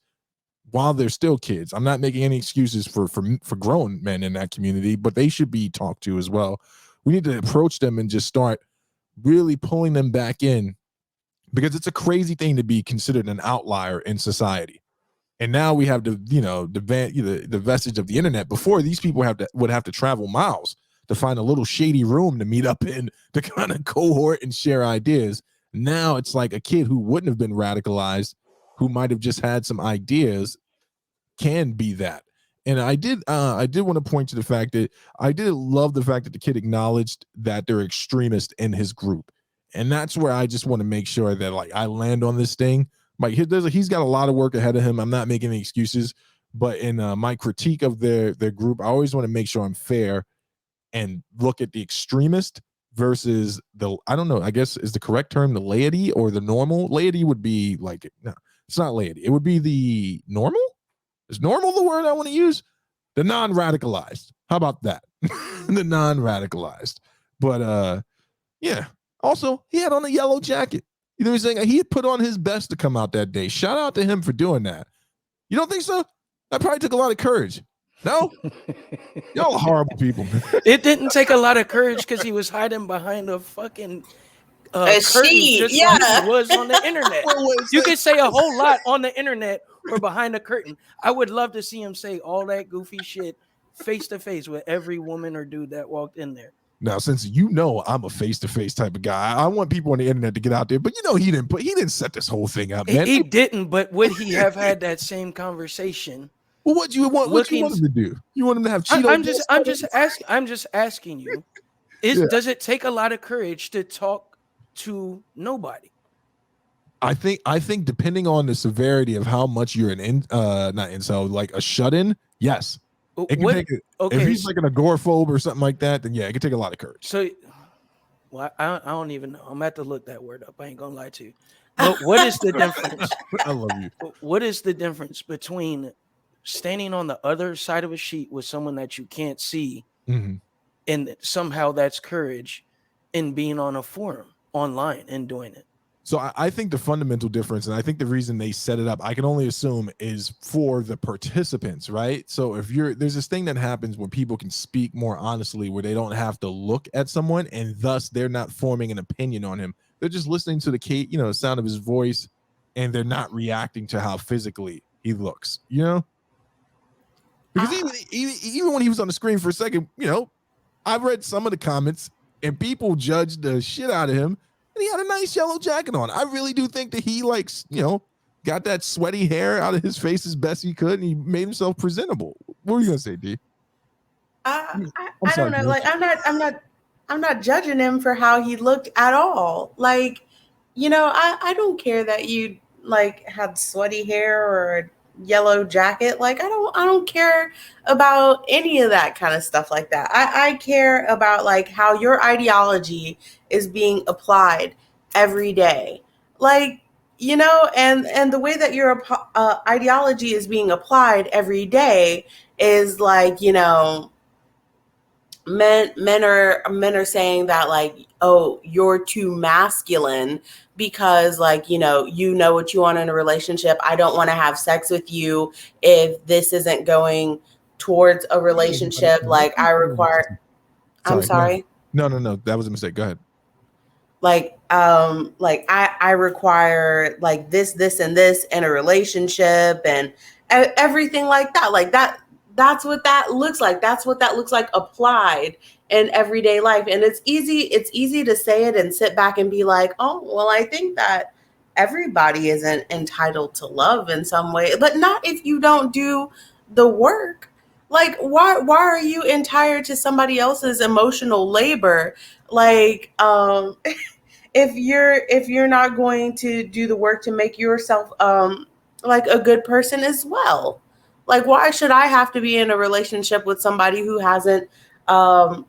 while they're still kids, I'm not making any excuses for grown men in that community, but they should be talked to as well. We need to approach them and just start really pulling them back in, because it's a crazy thing to be considered an outlier in society. And now we have the vestige of the internet. Before, these people would have to travel miles to find a little shady room to meet up in, to kind of cohort and share ideas. Now it's like a kid who wouldn't have been radicalized, who might have just had some ideas, can be that. And I did want to point to the fact that I did love the fact that the kid acknowledged that they're extremists in his group. And that's where I just want to make sure that like I land on this thing. Like he's got a lot of work ahead of him. I'm not making any excuses, but in my critique of their group, I always want to make sure I'm fair and look at the extremist versus the, I don't know, I guess is the correct term the laity or the normal? Laity would be like, no, it's not laity. It would be the normal. Is normal the word I want to use? The non-radicalized. How about that? The non-radicalized. But yeah. Also, he had on a yellow jacket. You know what I'm saying? He put on his best to come out that day. Shout out to him for doing that. You don't think so? That probably took a lot of courage. No? Y'all are horrible people. It didn't take a lot of courage because he was hiding behind a fucking curtain, just like he was on the internet. You could say a whole lot on the internet or behind a curtain. I would love to see him say all that goofy shit face to face with every woman or dude that walked in there. Now, since you know I'm a face-to-face type of guy, I want people on the internet to get out there. But you know he didn't set this whole thing up, man. He didn't, but would he have had that same conversation? Well, what you want him to do? You want him to have Cheetos? I'm just asking you. Does it take a lot of courage to talk to nobody? I think depending on the severity of how much you're not incel, like a shut-in, yes. It can take it. If he's like an agoraphobe or something like that, then yeah, it can take a lot of courage. So, well, I don't even know. I'm gonna have to look that word up. I ain't gonna lie to you. But what is the difference? I love you. What is the difference between standing on the other side of a sheet with someone that you can't see, and somehow that's courage, and being on a forum online and doing it? So I think the fundamental difference, and I think the reason they set it up, I can only assume, is for the participants, right? So if there's this thing that happens when people can speak more honestly, where they don't have to look at someone, and thus they're not forming an opinion on him. They're just listening to the sound of his voice, and they're not reacting to how physically he looks, you know? Because even when he was on the screen for a second, I've read some of the comments, and people judged the shit out of him. He had a nice yellow jacket on. I really do think that he got that sweaty hair out of his face as best he could, and he made himself presentable. What were you gonna say, D? I don't know. Like I'm not judging him for how he looked at all. Like, I don't care that you like had sweaty hair or a yellow jacket. Like I don't care about any of that kind of stuff like that. I care about like how your ideology is being applied every day. Like, and the way that your ideology is being applied every day is like, men are saying that like, oh, you're too masculine because like, you know what you want in a relationship. I don't want to have sex with you if this isn't going towards a relationship. Like I require, I'm sorry. No. That was a mistake. Go ahead. Like I require like this, and this in a relationship and everything like that. Like that's what that looks like. That's what that looks like applied in everyday life. And it's easy to say it and sit back and be like, oh, well, I think that everybody isn't entitled to love in some way, but not if you don't do the work. Like, why are you entitled to somebody else's emotional labor? Like, if you're not going to do the work to make yourself like a good person as well. Like, why should I have to be in a relationship with somebody who hasn't gone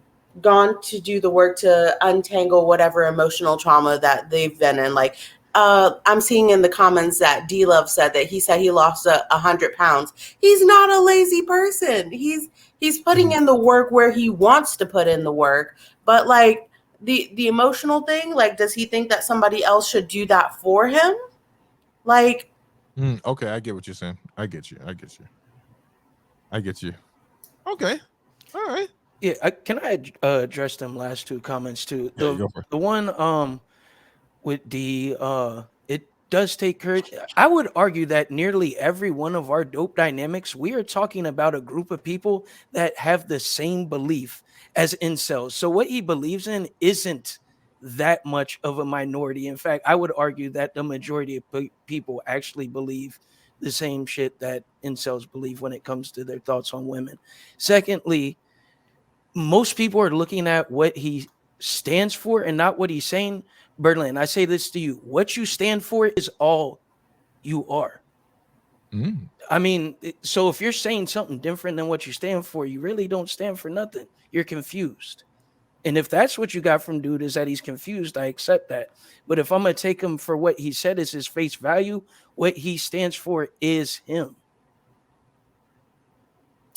to do the work to untangle whatever emotional trauma that they've been in? Like, I'm seeing in the comments that D-Love said that he said he lost 100 pounds. He's not a lazy person. He's putting in the work where he wants to put in the work. But like the emotional thing, like, does he think that somebody else should do that for him? Like, Okay, I get what you're saying. I get you. Okay, all right. Yeah, can I address them last two comments too? Yeah, go for it. The one with the it does take courage. I would argue that nearly every one of our dope dynamics, we are talking about a group of people that have the same belief as incels. So what he believes in isn't that much of a minority. In fact, I would argue that the majority of people actually believe the same shit that incels believe when it comes to their thoughts on women. Secondly, most people are looking at what he stands for and not what he's saying. Berlin, I say this to you. What you stand for is all you are. I mean, so if you're saying something different than what you stand for, you really don't stand for nothing. You're confused. And if that's what you got from dude is that he's confused, I accept that. But if I'm going to take him for what he said is his face value, what he stands for is him.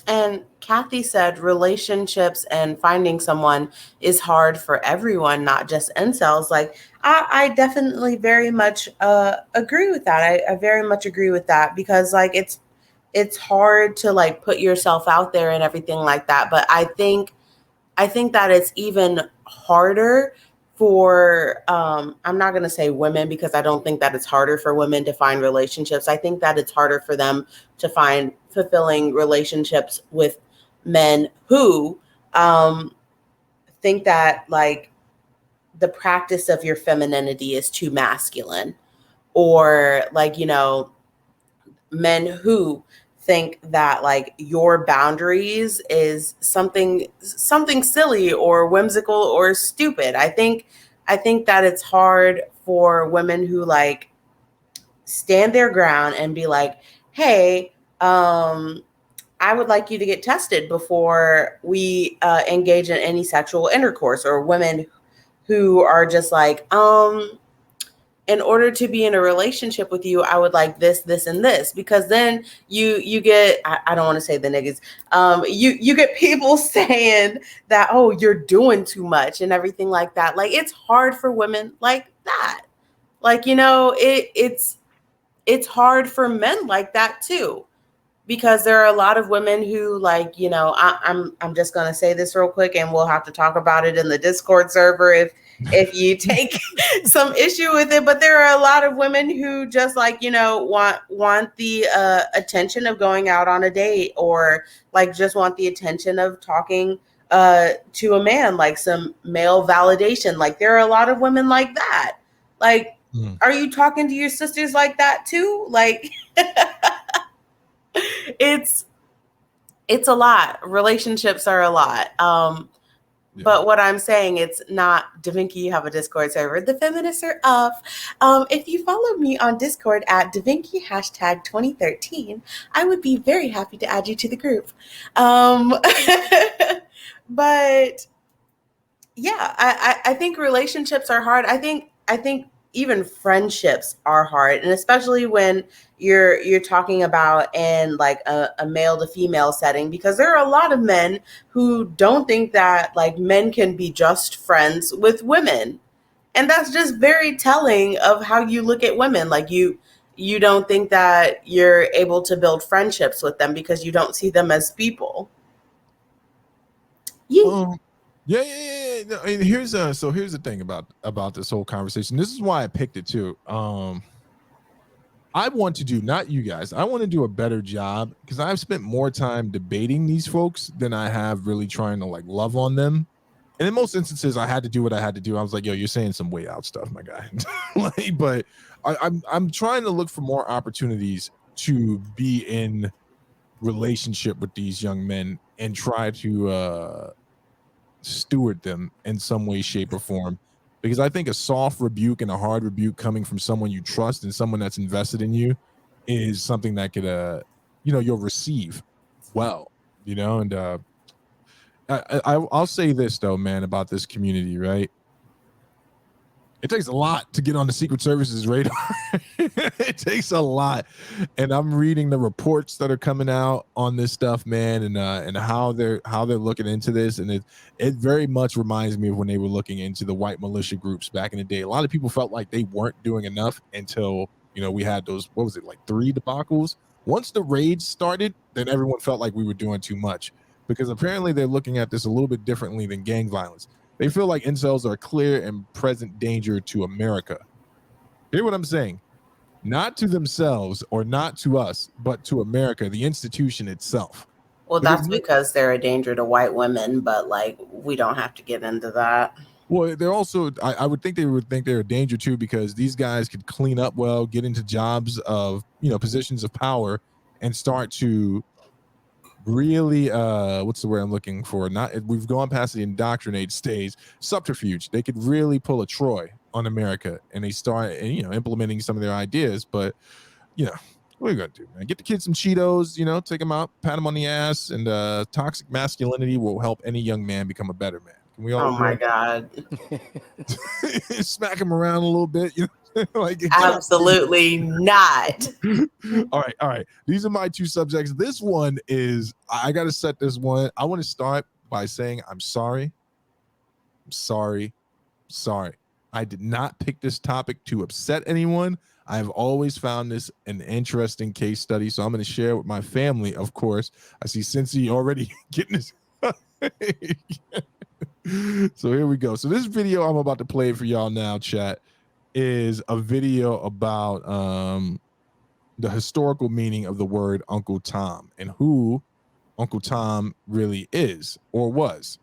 And Kathy said relationships and finding someone is hard for everyone, not just incels. Like, I definitely very much agree with that. I very much agree with that because like it's hard to like put yourself out there and everything like that. But I think that it's even harder for I'm not going to say women because I don't think that it's harder for women to find relationships. I think that it's harder for them to find fulfilling relationships with men who think that like the practice of your femininity is too masculine, or like, you know, men who think that like your boundaries is something silly or whimsical or stupid. I think that it's hard for women who like stand their ground and be like, hey, I would like you to get tested before we engage in any sexual intercourse, or women who are just like, in order to be in a relationship with you, I would like this, this, and this, because then you get, I don't want to say the niggas, you get people saying that, oh, you're doing too much and everything like that. Like, it's hard for women like that. Like, you know, it's hard for men like that too, because there are a lot of women who like, you know, I'm just going to say this real quick and we'll have to talk about it in the Discord server if you take some issue with it. But there are a lot of women who just like, you know, want the attention of going out on a date, or like just want the attention of talking to a man, like some male validation. Like, there are a lot of women like that. Like, are you talking to your sisters like that too? Like, it's a lot. Relationships are a lot. But what I'm saying, it's not, DaVinci, you have a Discord server. The feminists are up. If you follow me on Discord at DaVinci #2013, I would be very happy to add you to the group. But yeah, I think relationships are hard. I think even friendships are hard, and especially when you're talking about in like a male to female setting, because there are a lot of men who don't think that like men can be just friends with women, and that's just very telling of how you look at women. Like, you don't think that you're able to build friendships with them because you don't see them as people. Yeah. No, and here's the thing about this whole conversation. This is why I picked it too. I want to do, not you guys, I want to do a better job, because I've spent more time debating these folks than I have really trying to like love on them. And in most instances, I had to do what I had to do. I was like, yo, you're saying some way out stuff, my guy. Like, but I'm trying to look for more opportunities to be in relationship with these young men and try to steward them in some way, shape, or form, because I think a soft rebuke and a hard rebuke coming from someone you trust and someone that's invested in you is something that could you'll receive well, and I'll say this though, man, about this community, right? It takes a lot to get on the Secret Service's radar. It takes a lot, and I'm reading the reports that are coming out on this stuff, man, and how they're looking into this, and it very much reminds me of when they were looking into the white militia groups back in the day. A lot of people felt like they weren't doing enough until We had those, what was it, like 3 debacles. Once the raids started, then everyone felt like we were doing too much, because apparently they're looking at this a little bit differently than gang violence. They feel like incels are a clear and present danger to America. Hear what I'm saying? Not to themselves or not to us, but to America, the institution itself. Well, that's because they're a danger to white women, but like we don't have to get into that. Well, they're also, I would think they're a danger too, because these guys could clean up well, get into jobs of, positions of power, and start to really, what's the word I'm looking for? We've gone past the indoctrinate stage, subterfuge. They could really pull a Troy on America, and they start, implementing some of their ideas. But, what are you gonna do, man? Get the kids some Cheetos, take them out, pat them on the ass, and toxic masculinity will help any young man become a better man. Can we all? Oh my God! Smack him around a little bit, like absolutely not. All right. These are my 2 subjects. This one is, I got to set this one. I want to start by saying I'm sorry. I'm sorry. I did not pick this topic to upset anyone. I've always found this an interesting case study, so I'm going to share it with my family, of course. I see Cincy already getting this. So here we go. So this video I'm about to play for y'all now, chat, is a video about the historical meaning of the word Uncle Tom and who Uncle Tom really is or was.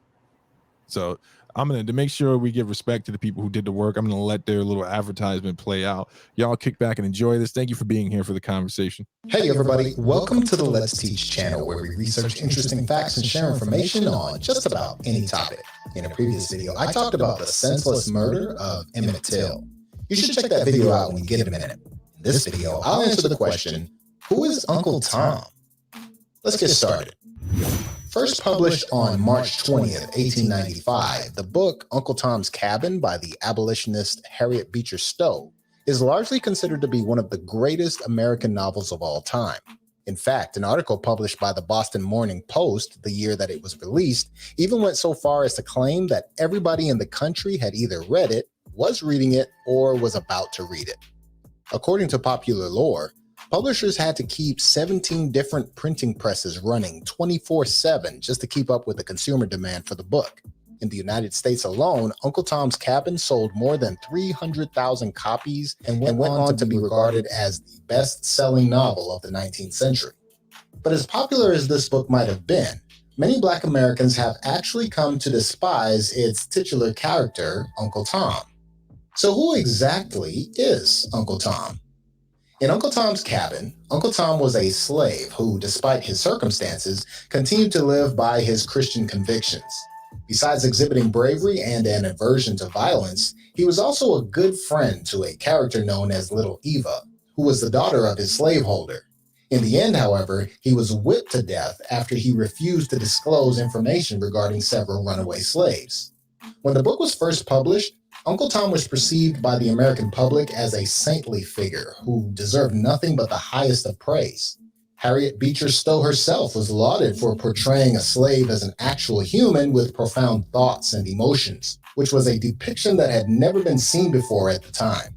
So I'm going to make sure we give respect to the people who did the work. I'm going to let their little advertisement play out. Y'all kick back and enjoy this. Thank you for being here for the conversation. Hey everybody, welcome to the Let's Teach channel, where we research interesting facts and share information on just about any topic. In a previous video, I talked about the senseless murder of Emmett Till. You should check that video out when you get a minute. In this video, I'll answer the question, who is Uncle Tom? Let's get started. First published on March 20th, 1895, the book Uncle Tom's Cabin by the abolitionist Harriet Beecher Stowe is largely considered to be one of the greatest American novels of all time. In fact, an article published by the Boston Morning Post the year that it was released even went so far as to claim that everybody in the country had either read it, was reading it, or was about to read it. According to popular lore, publishers had to keep 17 different printing presses running 24/7 just to keep up with the consumer demand for the book. In the United States alone, Uncle Tom's Cabin sold more than 300,000 copies and went on to be regarded as the best-selling novel of the 19th century. But as popular as this book might have been, many Black Americans have actually come to despise its titular character, Uncle Tom. So who exactly is Uncle Tom? In Uncle Tom's Cabin, Uncle Tom was a slave who, despite his circumstances, continued to live by his Christian convictions. Besides exhibiting bravery and an aversion to violence, he was also a good friend to a character known as Little Eva, who was the daughter of his slaveholder. In the end, however, he was whipped to death after he refused to disclose information regarding several runaway slaves. When the book was first published, Uncle Tom was perceived by the American public as a saintly figure who deserved nothing but the highest of praise. Harriet Beecher Stowe herself was lauded for portraying a slave as an actual human with profound thoughts and emotions, which was a depiction that had never been seen before at the time.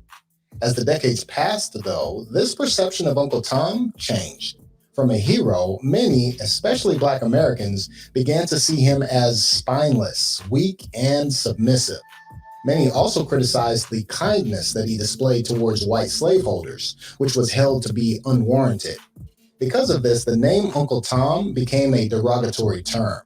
As the decades passed, though, this perception of Uncle Tom changed. From a hero, many, especially Black Americans, began to see him as spineless, weak, and submissive. Many also criticized the kindness that he displayed towards white slaveholders, which was held to be unwarranted. Because of this, the name Uncle Tom became a derogatory term.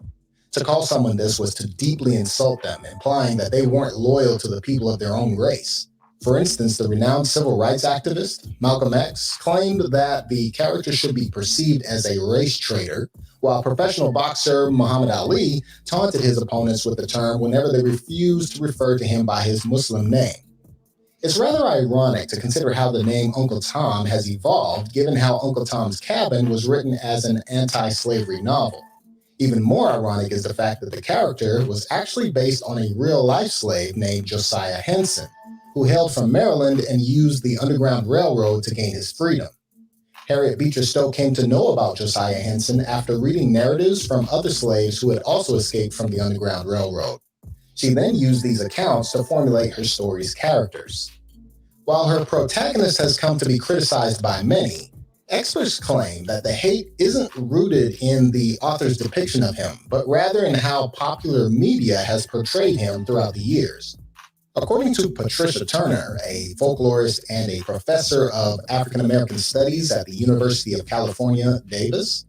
To call someone this was to deeply insult them, implying that they weren't loyal to the people of their own race. For instance, the renowned civil rights activist, Malcolm X, claimed that the character should be perceived as a race traitor, while professional boxer Muhammad Ali taunted his opponents with the term whenever they refused to refer to him by his Muslim name. It's rather ironic to consider how the name Uncle Tom has evolved, given how Uncle Tom's Cabin was written as an anti-slavery novel. Even more ironic is the fact that the character was actually based on a real-life slave named Josiah Henson, who hailed from Maryland and used the Underground Railroad to gain his freedom. Harriet Beecher Stowe came to know about Josiah Henson after reading narratives from other slaves who had also escaped from the Underground Railroad. She then used these accounts to formulate her story's characters. While her protagonist has come to be criticized by many, experts claim that the hate isn't rooted in the author's depiction of him, but rather in how popular media has portrayed him throughout the years. According to Patricia Turner, a folklorist and a professor of African American Studies at the University of California, Davis,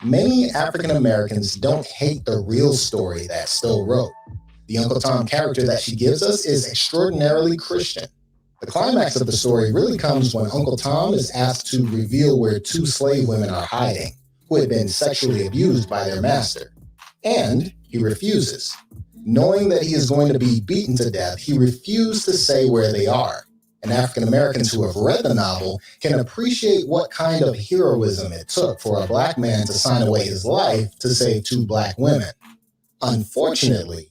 many African Americans don't hate the real story that Stowe wrote. The Uncle Tom character that she gives us is extraordinarily Christian. The climax of the story really comes when Uncle Tom is asked to reveal where two slave women are hiding, who had been sexually abused by their master. And he refuses. Knowing that he is going to be beaten to death, he refused to say where they are. And African Americans who have read the novel can appreciate what kind of heroism it took for a black man to sign away his life to save two black women. Unfortunately,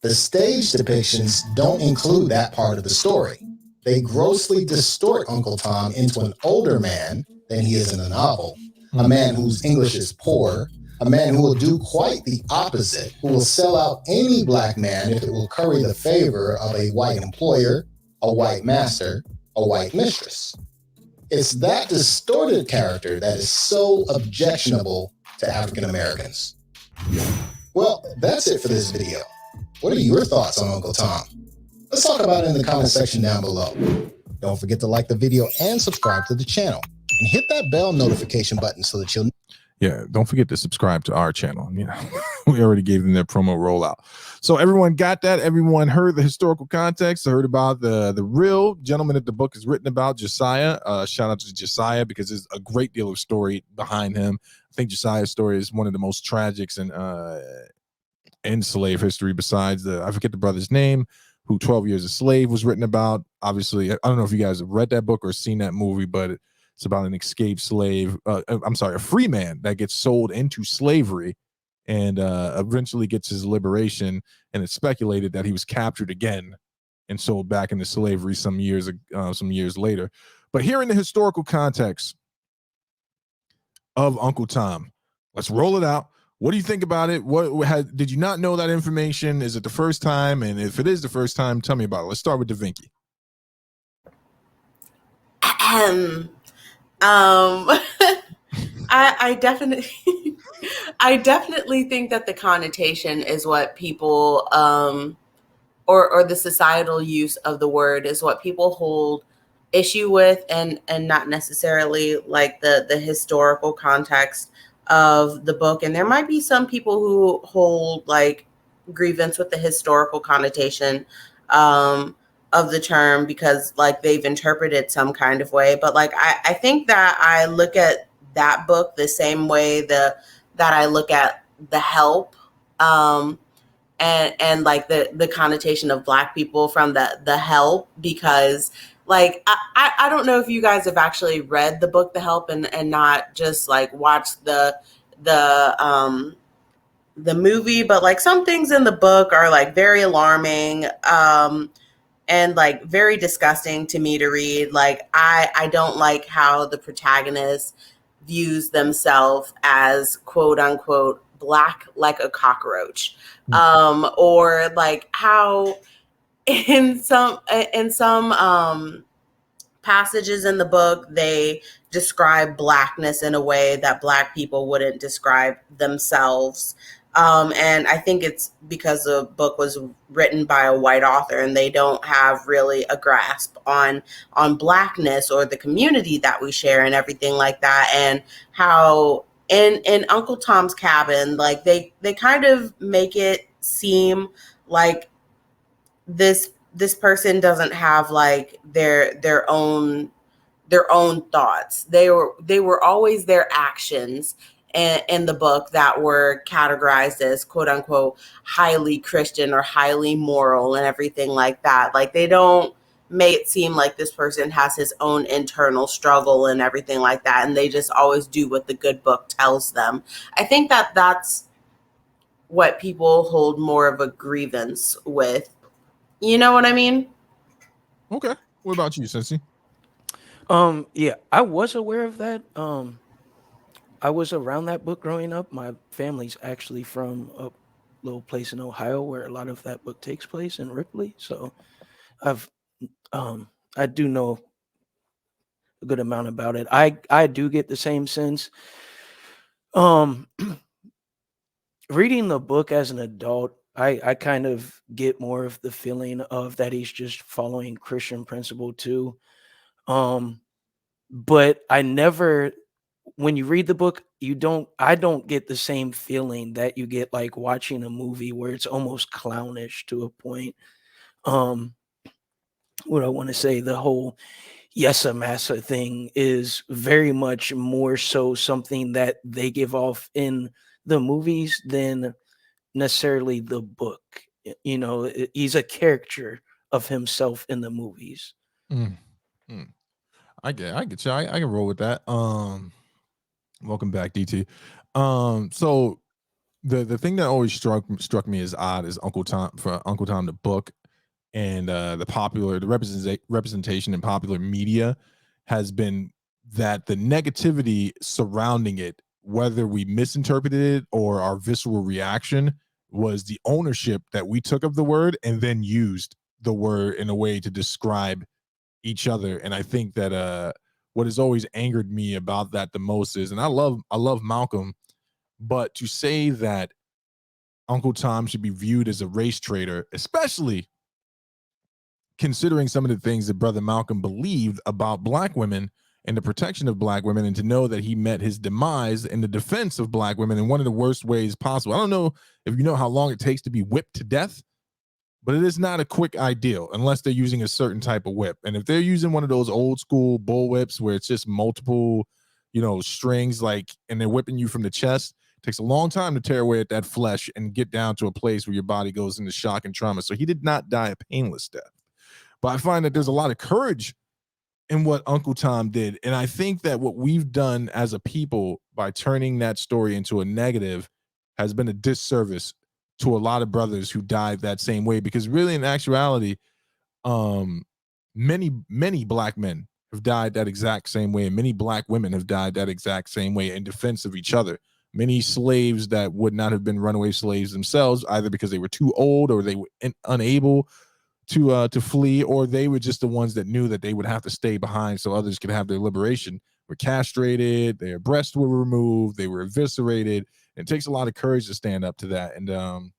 the stage depictions don't include that part of the story. They grossly distort Uncle Tom into an older man than he is in the novel, a man whose English is poor, a man who will do quite the opposite, who will sell out any black man if it will curry the favor of a white employer, a white master, a white mistress. It's that distorted character that is so objectionable to African Americans. Well, that's it for this video. What are your thoughts on Uncle Tom? Let's talk about it in the comment section down below. Don't forget to like the video and subscribe to the channel. And hit that bell notification button so that you'll... Yeah, don't forget to subscribe to our channel. You know, we already gave them their promo rollout. So everyone got that. Everyone heard the historical context. Heard about the real gentleman that the book is written about, Josiah. Shout out to Josiah because there's a great deal of story behind him. I think Josiah's story is one of the most tragics in slave history. Besides I forget the brother's name, who 12 Years a Slave was written about. Obviously, I don't know if you guys have read that book or seen that movie, but it's about an escaped slave. A free man that gets sold into slavery and eventually gets his liberation. And it's speculated that he was captured again and sold back into slavery some years later. But here in the historical context of Uncle Tom, let's roll it out. What do you think about it? Did you not know that information? Is it the first time? And if it is the first time, tell me about it. Let's start with DaVinci. I definitely I definitely think that the connotation is what people or the societal use of the word is what people hold issue with, and not necessarily like the historical context of the book. And there might be some people who hold like grievance with the historical connotation of the term because like they've interpreted some kind of way. But like I think that I look at that book the same way that I look at The Help, and like the connotation of Black people from the Help, because like I don't know if you guys have actually read the book The Help and not just like watched the movie, but like some things in the book are like very alarming and like very disgusting to me to read. Like I don't like how the protagonist views themselves as quote unquote Black like a cockroach, or like how in some passages in the book they describe Blackness in a way that Black people wouldn't describe themselves. And I think it's because the book was written by a white author and they don't have really a grasp on Blackness or the community that we share and everything like that. And how in Uncle Tom's Cabin, like they kind of make it seem like this person doesn't have like their own thoughts. They were always their actions in the book that were categorized as quote unquote highly Christian or highly moral and everything like that. Like they don't make it seem like this person has his own internal struggle and everything like that, and they just always do what the good book tells them. I think that that's what people hold more of a grievance with. You know what I mean? Okay. What about you, Cincy? Yeah, I was aware of that. I was around that book growing up. My family's actually from a little place in Ohio where a lot of that book takes place in Ripley. So I've I do know a good amount about it. I do get the same sense. Reading the book as an adult, I kind of get more of the feeling of that he's just following Christian principle too. But I never, when you read the book, I don't get the same feeling that you get like watching a movie where it's almost clownish to a point. What I want to say, the whole yes a massa thing is very much more so something that they give off in the movies than necessarily the book. He's a character of himself in the movies. Mm, mm. I get you. I can roll with that. Welcome back, DT. So the thing that always struck me as odd is Uncle Tom the book, and the representation in popular media has been that the negativity surrounding it, whether we misinterpreted it or our visceral reaction, was the ownership that we took of the word and then used the word in a way to describe each other. And I think that what has always angered me about that the most is, and I love Malcolm, but to say that Uncle Tom should be viewed as a race traitor, especially considering some of the things that Brother Malcolm believed about black women and the protection of black women, and to know that he met his demise in the defense of black women in one of the worst ways possible. I don't know if you know how long it takes to be whipped to death, but it is not a quick ideal unless they're using a certain type of whip. And if they're using one of those old school bull whips where it's just multiple, strings, and they're whipping you from the chest, it takes a long time to tear away at that flesh and get down to a place where your body goes into shock and trauma. So he did not die a painless death. But I find that there's a lot of courage in what Uncle Tom did. And I think that what we've done as a people by turning that story into a negative has been a disservice to a lot of brothers who died that same way. Because really, in actuality, many black men have died that exact same way, and many black women have died that exact same way in defense of each other. Many slaves that would not have been runaway slaves themselves, either because they were too old or they were unable to flee, or they were just the ones that knew that they would have to stay behind so others could have their liberation, were castrated, their breasts were removed, they were eviscerated. It takes a lot of courage to stand up to that. And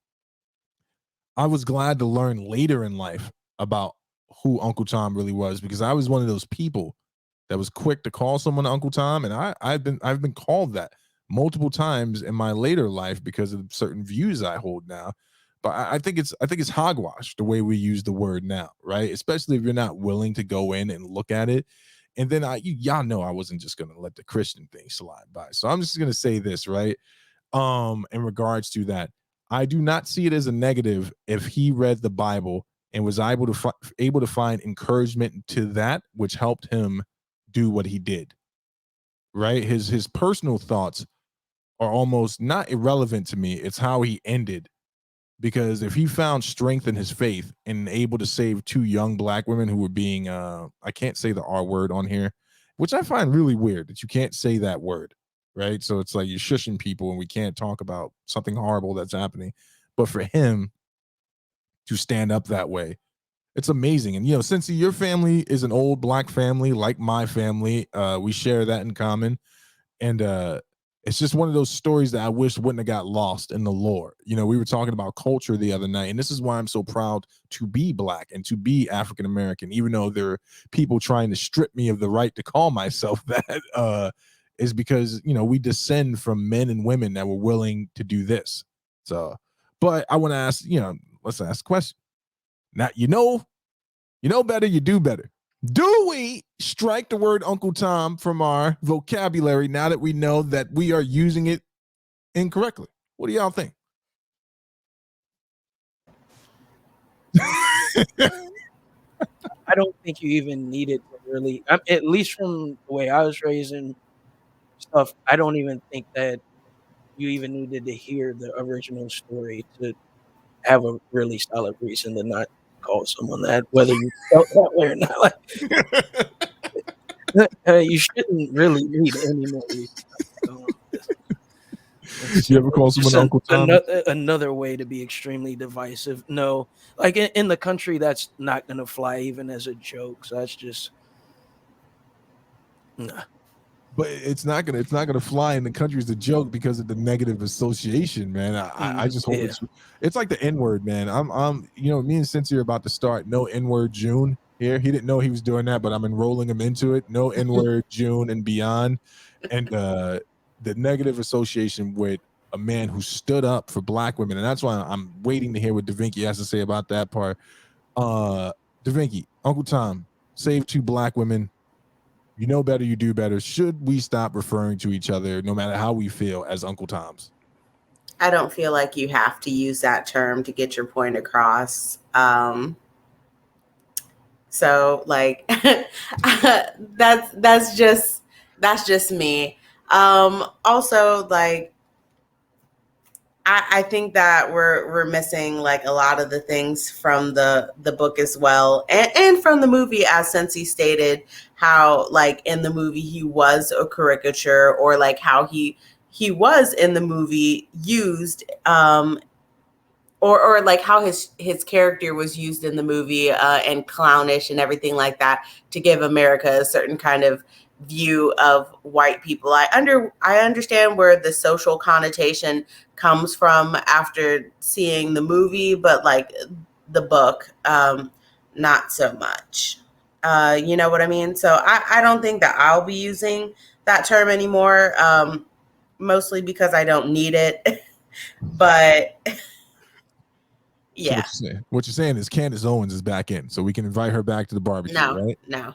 I was glad to learn later in life about who Uncle Tom really was, because I was one of those people that was quick to call someone Uncle Tom, and I've been called that multiple times in my later life because of certain views I hold now. But I think it's hogwash the way we use the word now, right? Especially if you're not willing to go in and look at it. And then y'all know I wasn't just gonna let the Christian thing slide by. So I'm just gonna say this, right? In regards to that, I do not see it as a negative if he read the Bible and was able to find encouragement to that, which helped him do what he did. Right? His personal thoughts are almost not irrelevant to me. It's how he ended. Because if he found strength in his faith and able to save two young black women who were being, I can't say the R word on here, which I find really weird that you can't say that word, right? So it's like you're shushing people and we can't talk about something horrible that's happening. But for him to stand up that way, it's amazing. And, since your family is an old black family, like my family, we share that in common. And it's just one of those stories that I wish wouldn't have got lost in the lore. We were talking about culture the other night, and this is why I'm so proud to be black and to be African American, even though there are people trying to strip me of the right to call myself that, is because, we descend from men and women that were willing to do this. So, but I want to ask, let's ask a question. Now, you know better, you do better. Do we strike the word Uncle Tom from our vocabulary now that we know that we are using it incorrectly? What do y'all think? I don't think you even need it to really, at least from the way I was raised and stuff, I don't even think that you even needed to hear the original story to have a really solid reason to not call someone that, whether you felt that way or not. You shouldn't really need any more reason. You ever call someone Uncle Tom? Another way to be extremely divisive. No, like in the country, that's not gonna fly even as a joke. So that's just nah. But it's not gonna fly in the country as a joke because of the negative association, man. I just hope it's like the N-word, man. I'm me and Cynthia are about to start no N-word June here. He didn't know he was doing that, but I'm enrolling him into it. No N-word June and beyond. And the negative association with a man who stood up for black women, and that's why I'm waiting to hear what DaVinci has to say about that part. DaVinci, Uncle Tom saved 2 black women. You know better, you do better. Should we stop referring to each other, no matter how we feel, as Uncle Toms? I don't feel like you have to use that term to get your point across. So like that's just me. Also, like I think that we're missing like a lot of the things from the book as well, and from the movie, as Sensi stated, how like in the movie he was a caricature, or like how he was in the movie used, or like how his character was used in the movie, and clownish and everything like that, to give America a certain kind of view of white people. I understand where the social connotation comes from after seeing the movie, but like the book, not so much. You know what I mean? So I don't think that I'll be using that term anymore, mostly because I don't need it. But yeah. So what you're saying is Candace Owens is back in, so we can invite her back to the barbecue, right? No.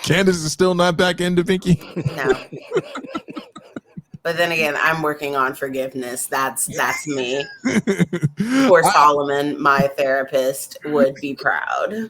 Candace is still not back in, DaVinci? No. But then again, I'm working on forgiveness. That's me. Poor Solomon, my therapist, would be proud.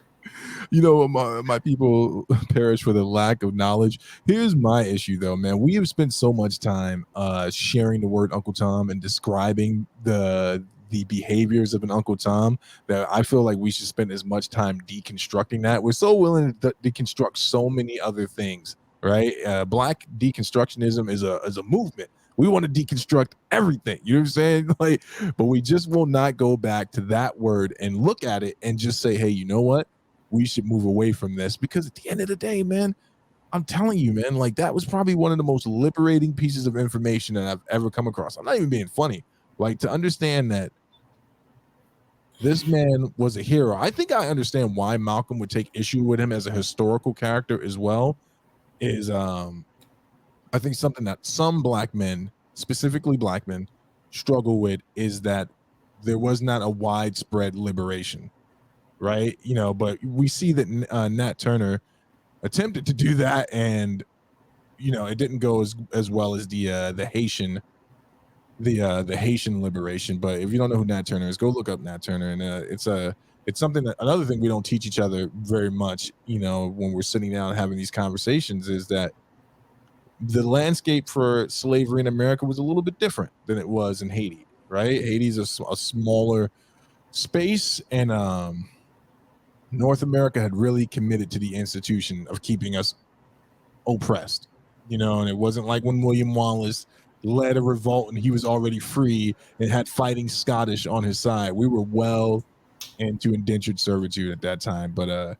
You know, my people perish for the lack of knowledge. Here's my issue, though, man. We have spent so much time sharing the word Uncle Tom and describing the behaviors of an Uncle Tom that I feel like we should spend as much time deconstructing that. We're so willing to deconstruct so many other things, right? Black deconstructionism is a movement. We want to deconstruct everything. You know what I'm saying? Like, but we just will not go back to that word and look at it and just say, hey, you know what? We should move away from this, because at the end of the day, man, I'm telling you, man, like that was probably one of the most liberating pieces of information that I've ever come across. I'm not even being funny. Like, to understand that this man was a hero. I think I understand why Malcolm would take issue with him as a historical character as well. Is I think something that some black men, specifically black men, struggle with is that there was not a widespread liberation, right? You know, but we see that Nat Turner attempted to do that, and you know, it didn't go as well as the Haitian liberation. But if you don't know who Nat Turner is, go look up Nat Turner, and it's something that, another thing we don't teach each other very much, you know, when we're sitting down and having these conversations, is that the landscape for slavery in America was a little bit different than it was in Haiti, right? Haiti's a smaller space, and North America had really committed to the institution of keeping us oppressed, you know, and it wasn't like when William Wallace led a revolt and he was already free and had fighting Scottish on his side. We were well into indentured servitude at that time. But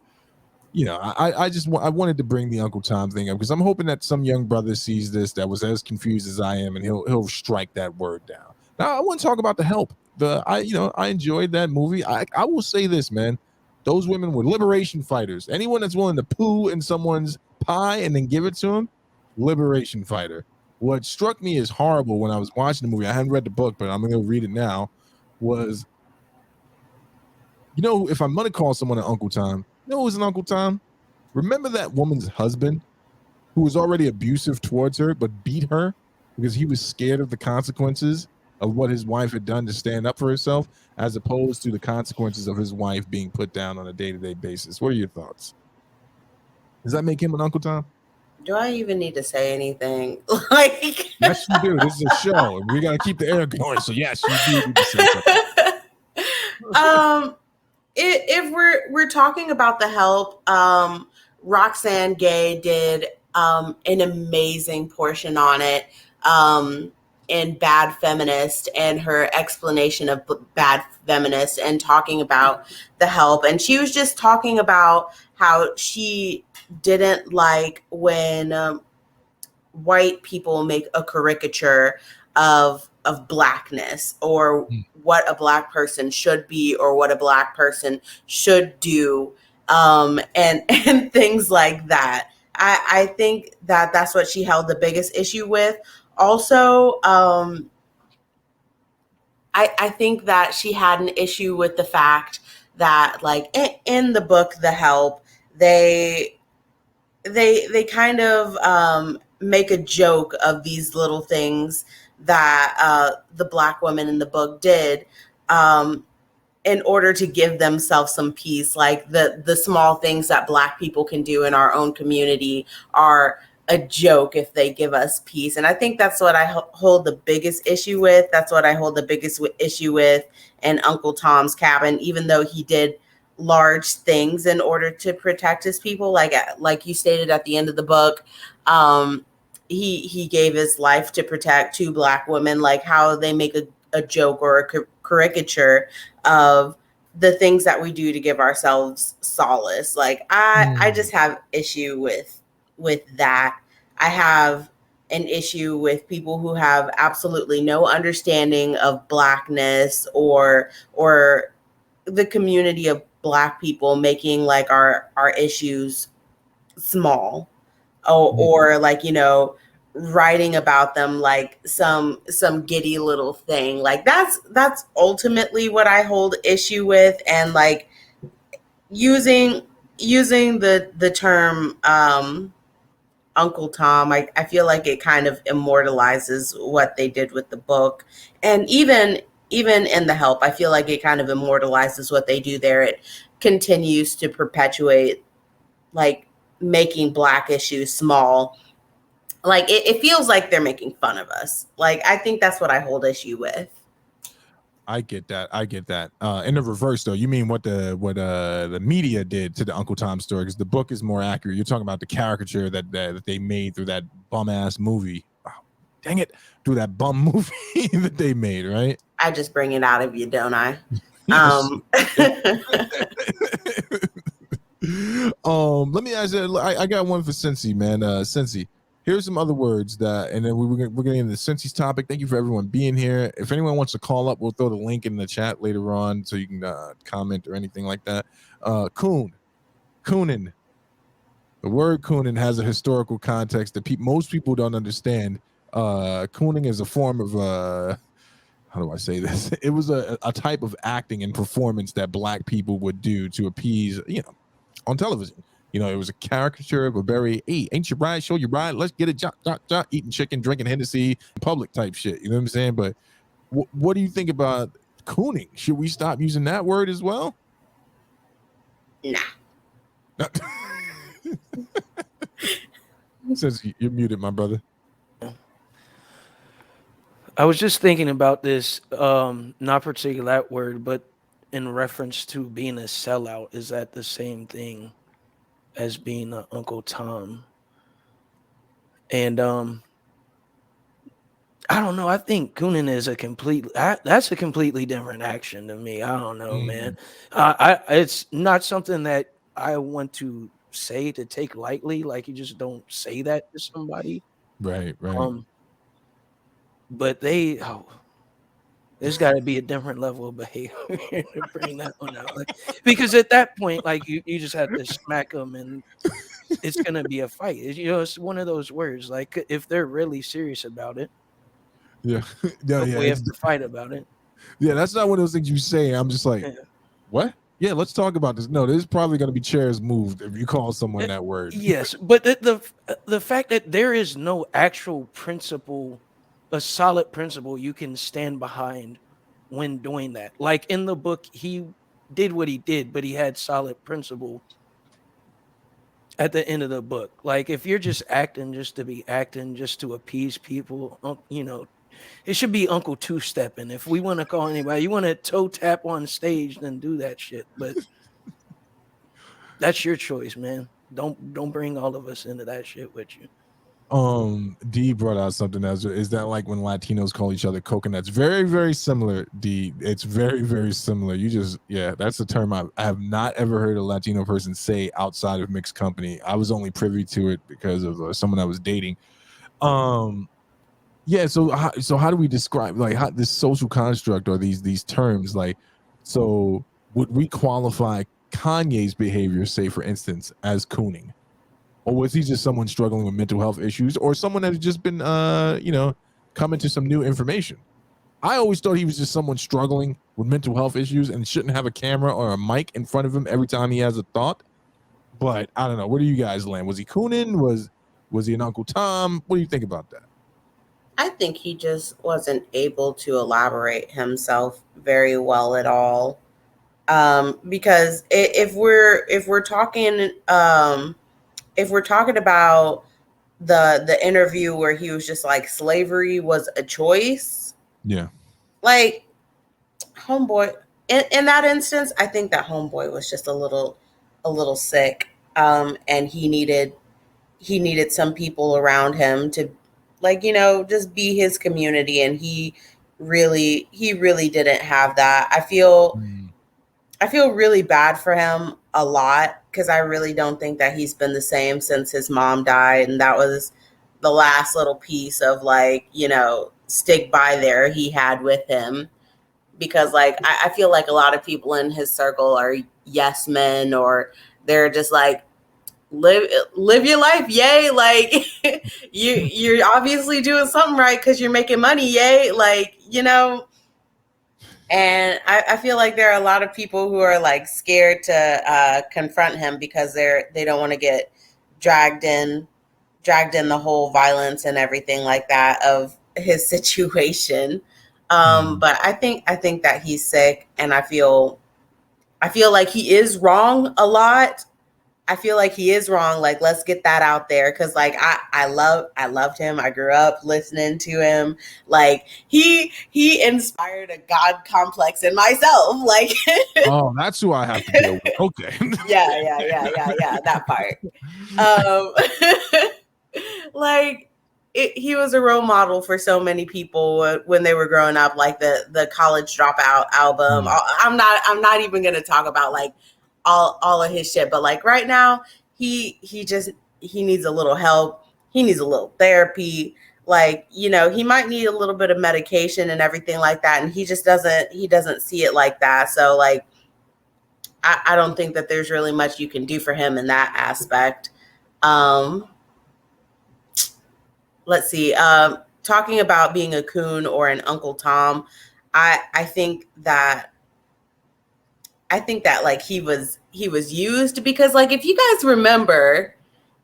you know, I wanted to bring the Uncle Tom thing up because I'm hoping that some young brother sees this that was as confused as I am, and he'll strike that word down. Now I want to talk about The Help. I enjoyed that movie. I will say this, man. Those women were liberation fighters. Anyone that's willing to poo in someone's pie and then give it to them, liberation fighter. What struck me as horrible when I was watching the movie, I hadn't read the book, but I'm going to read it now, was, you know, if I'm going to call someone an Uncle Tom, you know who's an Uncle Tom? Remember that woman's husband who was already abusive towards her but beat her because he was scared of the consequences of what his wife had done to stand up for herself, as opposed to the consequences of his wife being put down on a day-to-day basis. What are your thoughts? Does that make him an Uncle Tom? Do I even need to say anything? Like, yes, you do. This is a show, and we got to keep the air going. So yes, you do need to say something. If we're talking about The Help, Roxanne Gay did an amazing portion on it in Bad Feminist, and her explanation of Bad Feminist, and talking about The Help. And she was just talking about how she didn't like when white people make a caricature of blackness, or what a black person should be, or what a black person should do, and things like that. I think that that's what she held the biggest issue with. Also, I think that she had an issue with the fact that, like, in the book The Help, they kind of make a joke of these little things that the black women in the book did, in order to give themselves some peace. Like the small things that black people can do in our own community are a joke if they give us peace. And I think that's what I hold the biggest issue with. That's what I hold the biggest issue with in Uncle Tom's Cabin, even though he did large things in order to protect his people. Like you stated at the end of the book, he gave his life to protect 2 black women. Like how they make a joke or a caricature of the things that we do to give ourselves solace. Like I just have issue with that. I have an issue with people who have absolutely no understanding of blackness, or the community of black people, making like our issues small, or like, writing about them like some giddy little thing. Like that's ultimately what I hold issue with. And like using the term Uncle Tom, I feel like it kind of immortalizes what they did with the book. And even in The Help, I feel like it kind of immortalizes what they do there. It continues to perpetuate, like, making black issues small. Like it feels like they're making fun of us. Like I think that's what I hold issue with. I get that. In the reverse, though, you mean what the media did to the Uncle Tom story? Because the book is more accurate. You're talking about the caricature that they made through that bum ass movie. Oh, dang it, through that bum movie that they made, right? I just bring it out of you, don't I? Let me ask you. I got one for Cincy, man. Cincy, here's some other words and then we're getting into Cincy's topic. Thank you for everyone being here. If anyone wants to call up, we'll throw the link in the chat later on so you can comment or anything like that. Coonin. The word coonin has a historical context that most people don't understand. Cooning is a form of how do I say this? It was a type of acting and performance that black people would do to appease, on television. It was a caricature of a very, hey, ain't you right? Show you right. Let's get it, eating chicken, drinking Hennessy, public type shit. You know what I'm saying? But what do you think about cooning? Should we stop using that word as well? Nah. Since you're muted, my brother. I was just thinking about this, not particularly that word, but in reference to being a sellout. Is that the same thing as being an Uncle Tom? And I don't know. I think cooning is that's a completely different action to me. I don't know, man. It's not something that I want to say to take lightly. Like, you just don't say that to somebody. Right. But there's got to be a different level of behavior to bring that one out. Like, because at that point, like, you just have to smack them, and it's gonna be a fight. It's one of those words. Like, if they're really serious about it, yeah, we have to fight about it. Yeah, that's not one of those things you say. I'm just like, what? Yeah, let's talk about this. No, there's probably going to be chairs moved if you call someone that word. Yes, but the fact that there is no actual principle, a solid principle you can stand behind when doing that. Like in the book, he did what he did, but he had solid principle at the end of the book. Like, if you're just acting just to be acting, just to appease people, it should be Uncle Two-Stepping. If we want to call anybody, you want to toe tap on stage, then do that shit. But that's your choice, man. Don't bring all of us into that shit with you. D brought out something else. Is that like when Latinos call each other coconuts? Very, very similar, D. It's very, very similar. You just, yeah, that's a term I have not ever heard a Latino person say outside of mixed company. I was only privy to it because of someone I was dating. Yeah. So how do we describe like how this social construct or these terms? Like, so would we qualify Kanye's behavior, say for instance, as cooning? Or was he just someone struggling with mental health issues, or someone that had just been, coming to some new information? I always thought he was just someone struggling with mental health issues and shouldn't have a camera or a mic in front of him every time he has a thought. But I don't know. Where do you guys land? Was he cooning? Was he an Uncle Tom? What do you think about that? I think he just wasn't able to elaborate himself very well at all. Because if we're talking if we're talking about the interview where he was just like slavery was a choice, Yeah. like homeboy in that instance, I think that homeboy was just a little sick, and he needed some people around him to, like, just be his community, and he really didn't have that. I feel really bad for him a lot because I really don't think that he's been the same since his mom died, and that was the last little piece of, like, stick by there he had with him. Because, like, I feel like a lot of people in his circle are yes men, or they're just like, live your life, yay, like you're obviously doing something right because you're making money, yay, like, and I feel like there are a lot of people who are like scared to confront him because they don't want to get dragged in the whole violence and everything like that of his situation. But I think that he's sick, and I feel like he is wrong a lot. I feel like he is wrong. Like, let's get that out there. Cause like, I loved him. I grew up listening to him. Like, he inspired a God complex in myself. Like, Oh, that's who I have to deal with. Okay. yeah, that part. Like, he was a role model for so many people when they were growing up. Like the College Dropout album. I'm not even gonna talk about like all of his shit, but like right now he needs a little help. He needs a little therapy. Like, he might need a little bit of medication and everything like that, and he doesn't see it like that. So like, I don't think that there's really much you can do for him in that aspect. Let's see. Talking about being a coon or an Uncle Tom, I think that like he was used, because like if you guys remember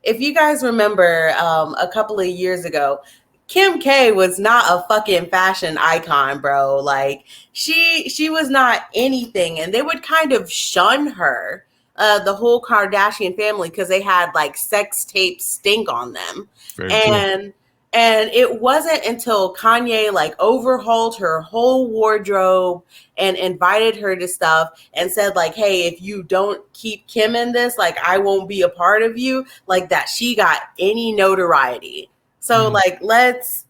a couple of years ago, Kim K was not a fucking fashion icon, bro. Like, she was not anything, and they would kind of shun her, the whole Kardashian family, because they had like sex tape stink on them. Very true. And it wasn't until Kanye like overhauled her whole wardrobe and invited her to stuff and said like, hey, if you don't keep Kim in this, like, I won't be a part of you, like, that she got any notoriety. So like, let's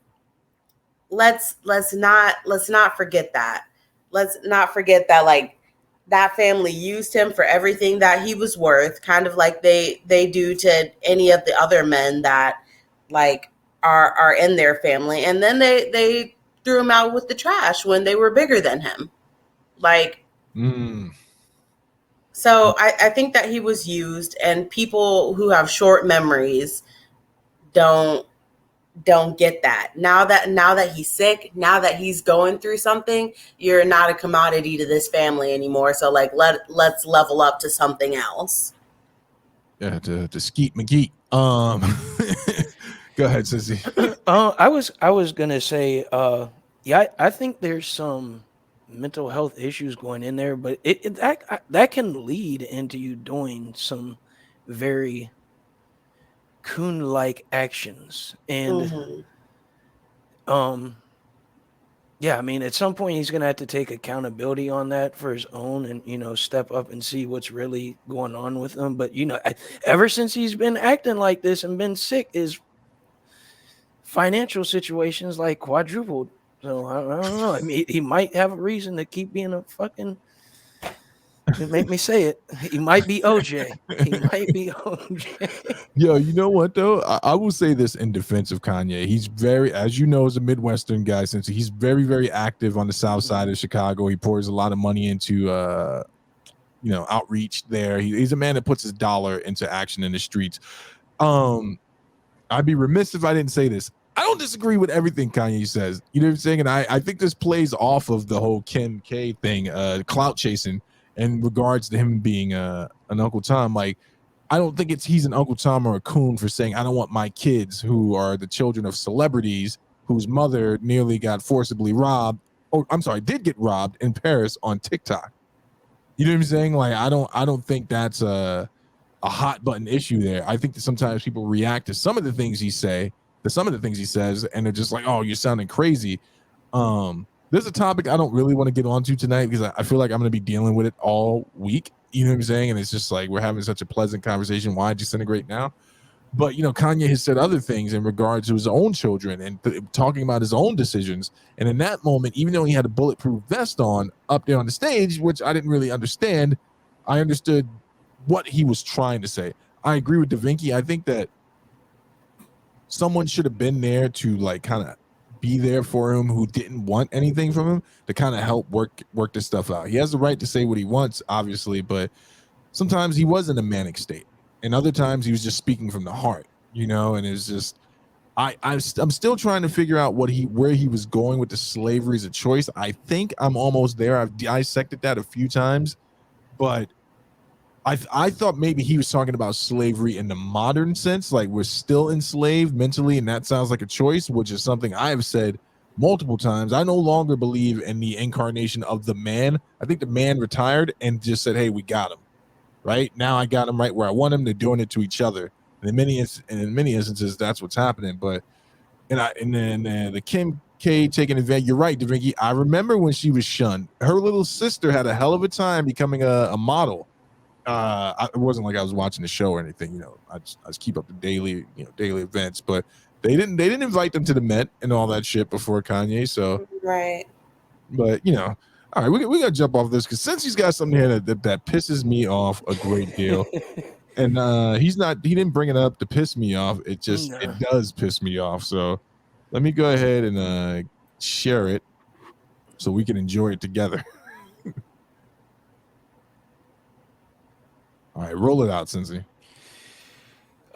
not forget that. Let's not forget that, like, that family used him for everything that he was worth, kind of like they do to any of the other men that like are in their family, and then they threw him out with the trash when they were bigger than him. Like, so I think that he was used, and people who have short memories don't get that. Now that he's sick, now that he's going through something, you're not a commodity to this family anymore. So like, let's level up to something else. Yeah, to Skeet McGee. Go ahead, Sissy. I was gonna say, yeah, I think there's some mental health issues going in there, but that can lead into you doing some very coon-like actions, and Yeah, I mean, at some point he's gonna have to take accountability on that for his own, and step up and see what's really going on with him. But ever since he's been acting like this and been sick, his financial situations like quadrupled. So I don't know. I mean, he might have a reason to keep being a fucking. Make me say it. He might be OJ. He might be OJ. Yo, you know what though? I will say this in defense of Kanye. He's very, as you know, as a Midwestern guy, since he's very, very active on the South Side of Chicago. He pours a lot of money into, outreach there. He's a man that puts his dollar into action in the streets. I'd be remiss if I didn't say this. I don't disagree with everything Kanye says. You know what I'm saying? And I think this plays off of the whole Kim K thing, clout chasing, in regards to him being an Uncle Tom. Like, I don't think he's an Uncle Tom or a coon for saying, I don't want my kids, who are the children of celebrities whose mother nearly got forcibly robbed. Oh, I'm sorry, did get robbed in Paris on TikTok. You know what I'm saying? Like, I don't think that's a hot button issue there. I think that sometimes people react to some of the things he says, and they're just like, oh, you're sounding crazy. There's a topic I don't really want to get onto tonight because I feel like I'm going to be dealing with it all week. You know what I'm saying? And it's just like, we're having such a pleasant conversation. Why disintegrate now? But, Kanye has said other things in regards to his own children and talking about his own decisions. And in that moment, even though he had a bulletproof vest on up there on the stage, which I didn't really understand, I understood what he was trying to say. I agree with DaVinci. I think that someone should have been there to like kind of be there for him who didn't want anything from him, to kind of help work this stuff out. He has the right to say what he wants, obviously, but sometimes he was in a manic state, and other times he was just speaking from the heart, and it's just I'm still trying to figure out where he was going with the slavery as a choice. I think I'm almost there. I've dissected that a few times, but I thought maybe he was talking about slavery in the modern sense, like we're still enslaved mentally, and that sounds like a choice, which is something I have said multiple times. I no longer believe in the incarnation of the man. I think the man retired and just said, hey, we got him. Right now, I got him right where I want him. They're doing it to each other. And in many instances, that's what's happening. But the Kim K taking advantage. You're right, DaVinci. I remember when she was shunned. Her little sister had a hell of a time becoming a model. It wasn't like I was watching the show or anything. I just keep up the daily events. But they didn't invite them to the Met and all that shit before Kanye. So right. But all right, we gotta jump off this because since he's got something here that pisses me off a great deal, and he didn't bring it up to piss me off. It does piss me off. So let me go ahead and share it so we can enjoy it together. All right, roll it out, Cincy.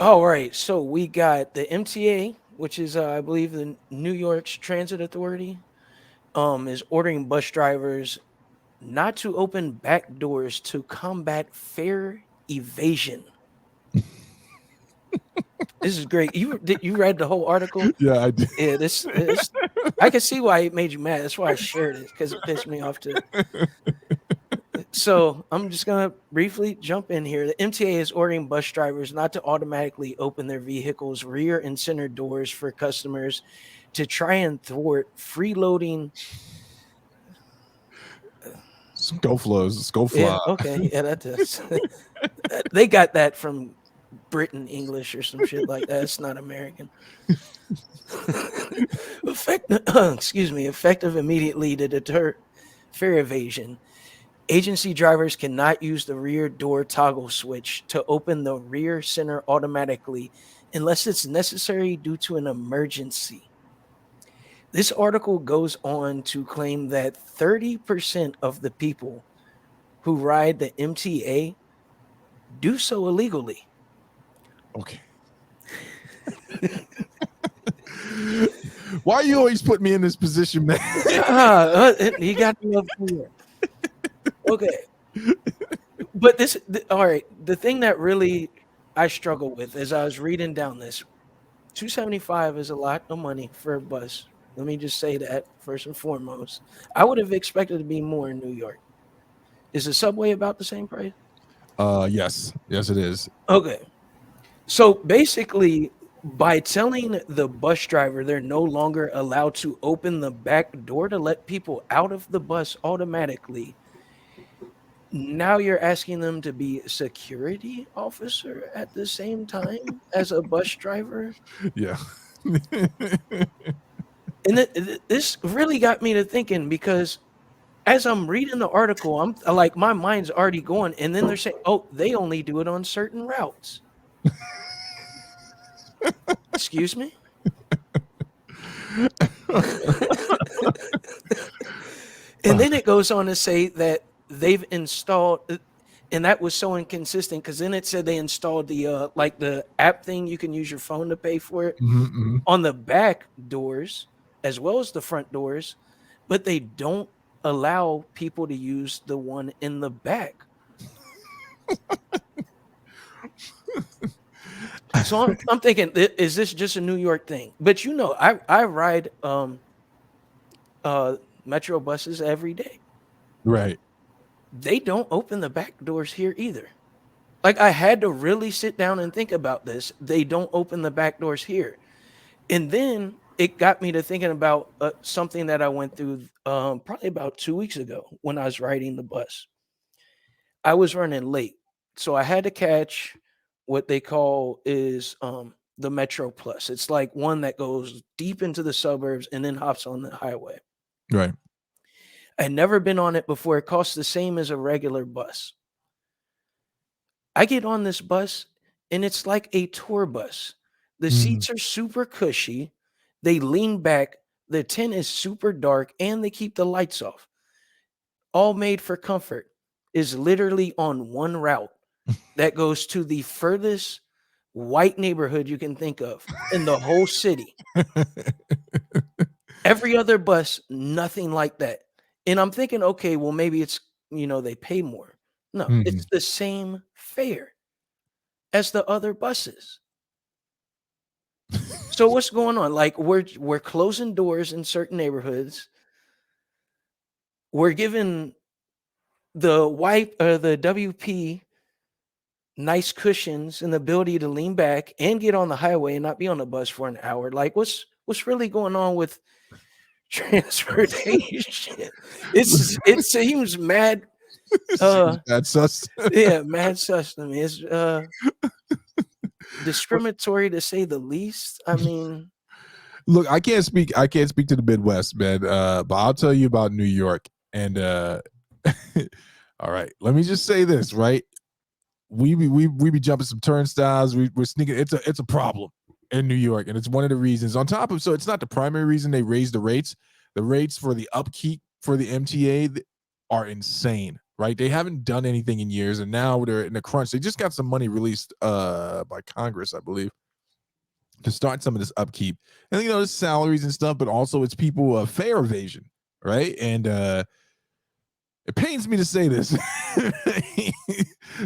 All right, so we got the MTA, which is I believe the New York's Transit Authority, is ordering bus drivers not to open back doors to combat fare evasion. This is great. You read the whole article? Yeah, I did. Yeah, this I can see why it made you mad. That's why I shared it, because it pissed me off too. So I'm just going to briefly jump in here. The MTA is ordering bus drivers not to automatically open their vehicle's rear and center doors for customers to try and thwart freeloading. Scofla. Yeah, okay. Yeah, that does. They got that from Britain English or some shit like that. It's not American. Effective immediately to deter fare evasion. Agency drivers cannot use the rear door toggle switch to open the rear center automatically unless it's necessary due to an emergency. This article goes on to claim that 30% of the people who ride the MTA do so illegally. Okay. Why you always put me in this position, man? You got to love New York. Okay. But all right, the thing that really I struggle with as I was reading down this, $275 is a lot of money for a bus. Let me just say that first and foremost. I would have expected to be more in New York. Is the subway about the same price? Yes, it is. Okay. So basically, by telling the bus driver they're no longer allowed to open the back door to let people out of the bus automatically, now you're asking them to be a security officer at the same time as a bus driver. Yeah. And this really got me to thinking, because as I'm reading the article, I'm like, my mind's already going. And then they're saying, oh, they only do it on certain routes. Excuse me? And then it goes on to say that they've installed, and that was so inconsistent, because then it said they installed the like the app thing you can use your phone to pay for it on the back doors as well as the front doors, but they don't allow people to use the one in the back. So I'm thinking, is this just a New York thing? But I ride metro buses every day. Right. They don't open the back doors here either. Like, I had to really sit down and think about this. They don't open the back doors here. And then it got me to thinking about something that I went through probably about 2 weeks ago when I was riding the bus. I was running late, so I had to catch what they call is the Metro Plus. It's like one that goes deep into the suburbs and then hops on the highway. Right. I'd never been on it before. It costs the same as a regular bus. I get on this bus and it's like a tour bus. The seats are super cushy. They lean back. The tent is super dark and they keep the lights off. All made for comfort. Is literally on one route that goes to the furthest white neighborhood you can think of in the whole city. Every other bus, nothing like that. And I'm thinking, okay, well, maybe it's, they pay more. No, it's the same fare as the other buses. So what's going on? Like, we're closing doors in certain neighborhoods. We're giving the the WP nice cushions and the ability to lean back and get on the highway and not be on the bus for an hour. Like, what's really going on with transportation? It seems mad. Mad sus. Yeah, mad sus to me. It's discriminatory to say the least. I mean, look, I can't speak to the Midwest, man. But I'll tell you about New York. And all right, let me just say this, right? We be jumping some turnstiles. We're sneaking. It's a problem in New York, and it's one of the reasons. On top of, so it's not the primary reason they raised the rates. The rates for the upkeep for the MTA are insane, right? They haven't done anything in years, and now they're in a crunch. They just got some money released by Congress, I believe, to start some of this upkeep. And there's salaries and stuff, but also it's people fare evasion, right? And it pains me to say this,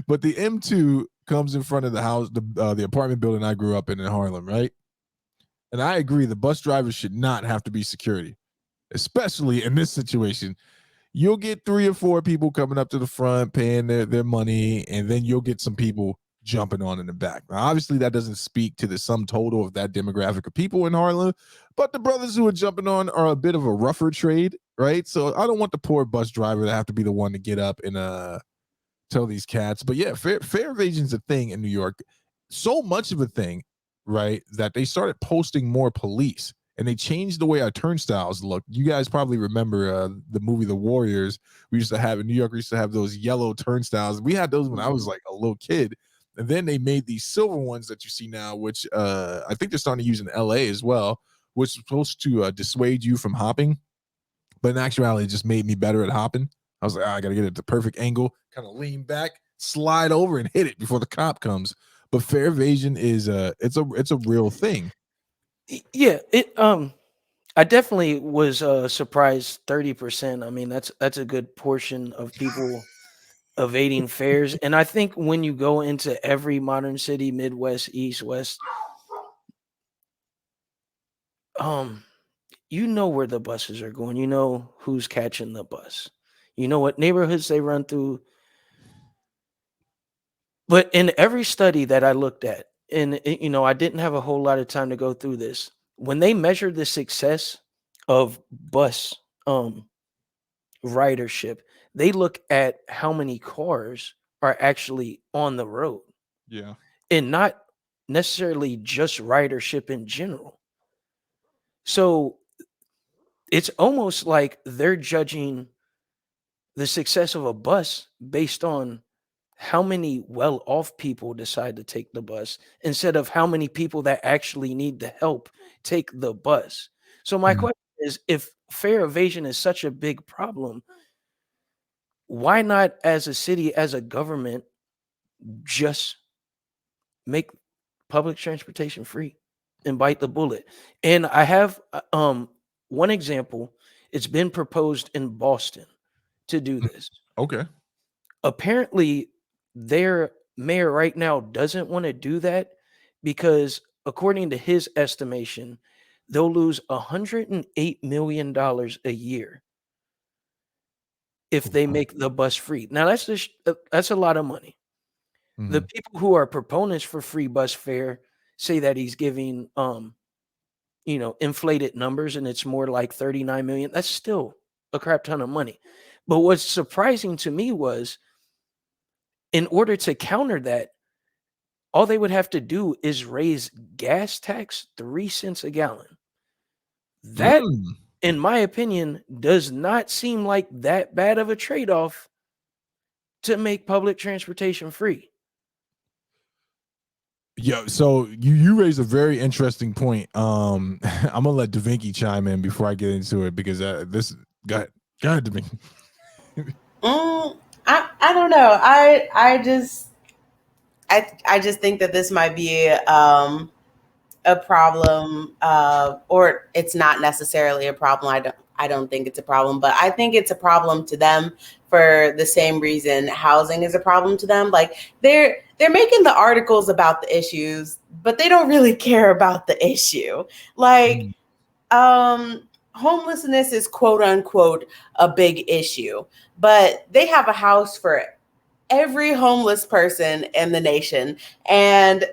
but the M2 comes in front of the house, the apartment building I grew up in Harlem, right? And I agree, the bus drivers should not have to be security, especially in this situation. You'll get 3 or 4 people coming up to the front, paying their money, and then you'll get some people jumping on in the back. Now, obviously, that doesn't speak to the sum total of that demographic of people in Harlem, but the brothers who are jumping on are a bit of a rougher trade, right? So I don't want the poor bus driver to have to be the one to get up and tell these cats. But yeah, fare evasion's a thing in New York. So much of a thing, right, that they started posting more police. And they changed the way our turnstiles look. You guys probably remember the movie The Warriors. We used to have in New York. We used to have those yellow turnstiles. We had those when I was like a little kid. And then they made these silver ones that you see now, which I think they're starting to use in LA as well, which is supposed to dissuade you from hopping. But in actuality, it just made me better at hopping. I was like, I got to get it at the perfect angle, kind of lean back, slide over, and hit it before the cop comes. But fare evasion is it's a real thing. Yeah, I definitely was surprised 30%. I mean, that's a good portion of people evading fares. And I think when you go into every modern city, Midwest, East, West, you know where the buses are going. You know who's catching the bus. You know what neighborhoods they run through. But in every study that I looked at, and I didn't have a whole lot of time to go through this. When they measure the success of bus ridership, they look at how many cars are actually on the road. Yeah. And not necessarily just ridership in general. So it's almost like they're judging the success of a bus based on how many well-off people decide to take the bus instead of how many people that actually need the help take the bus. So my question is, if fare evasion is such a big problem, why not, as a city, as a government, just make public transportation free and bite the bullet? And I have one example. It's been proposed in Boston to do this. Okay. Apparently, their mayor right now doesn't want to do that because, according to his estimation, they'll lose $108 million a year if they make the bus free. Now, that's a lot of money. The people who are proponents for free bus fare say that he's giving inflated numbers, and it's more like 39 million. That's still a crap ton of money. But what's surprising to me was, in order to counter that, all they would have to do is raise gas tax 3 cents a gallon. That, in my opinion, does not seem like that bad of a trade-off to make public transportation free. Yeah, so you raised a very interesting point. I'm gonna let DaVinci chime in before I get into it, because this go ahead, DaVinci. I don't know. I just think that this might be a problem, or it's not necessarily a problem. I don't think it's a problem, but I think it's a problem to them for the same reason housing is a problem to them. Like, they're making the articles about the issues, but they don't really care about the issue. Like, homelessness is quote unquote a big issue, but they have a house for every homeless person in the nation. And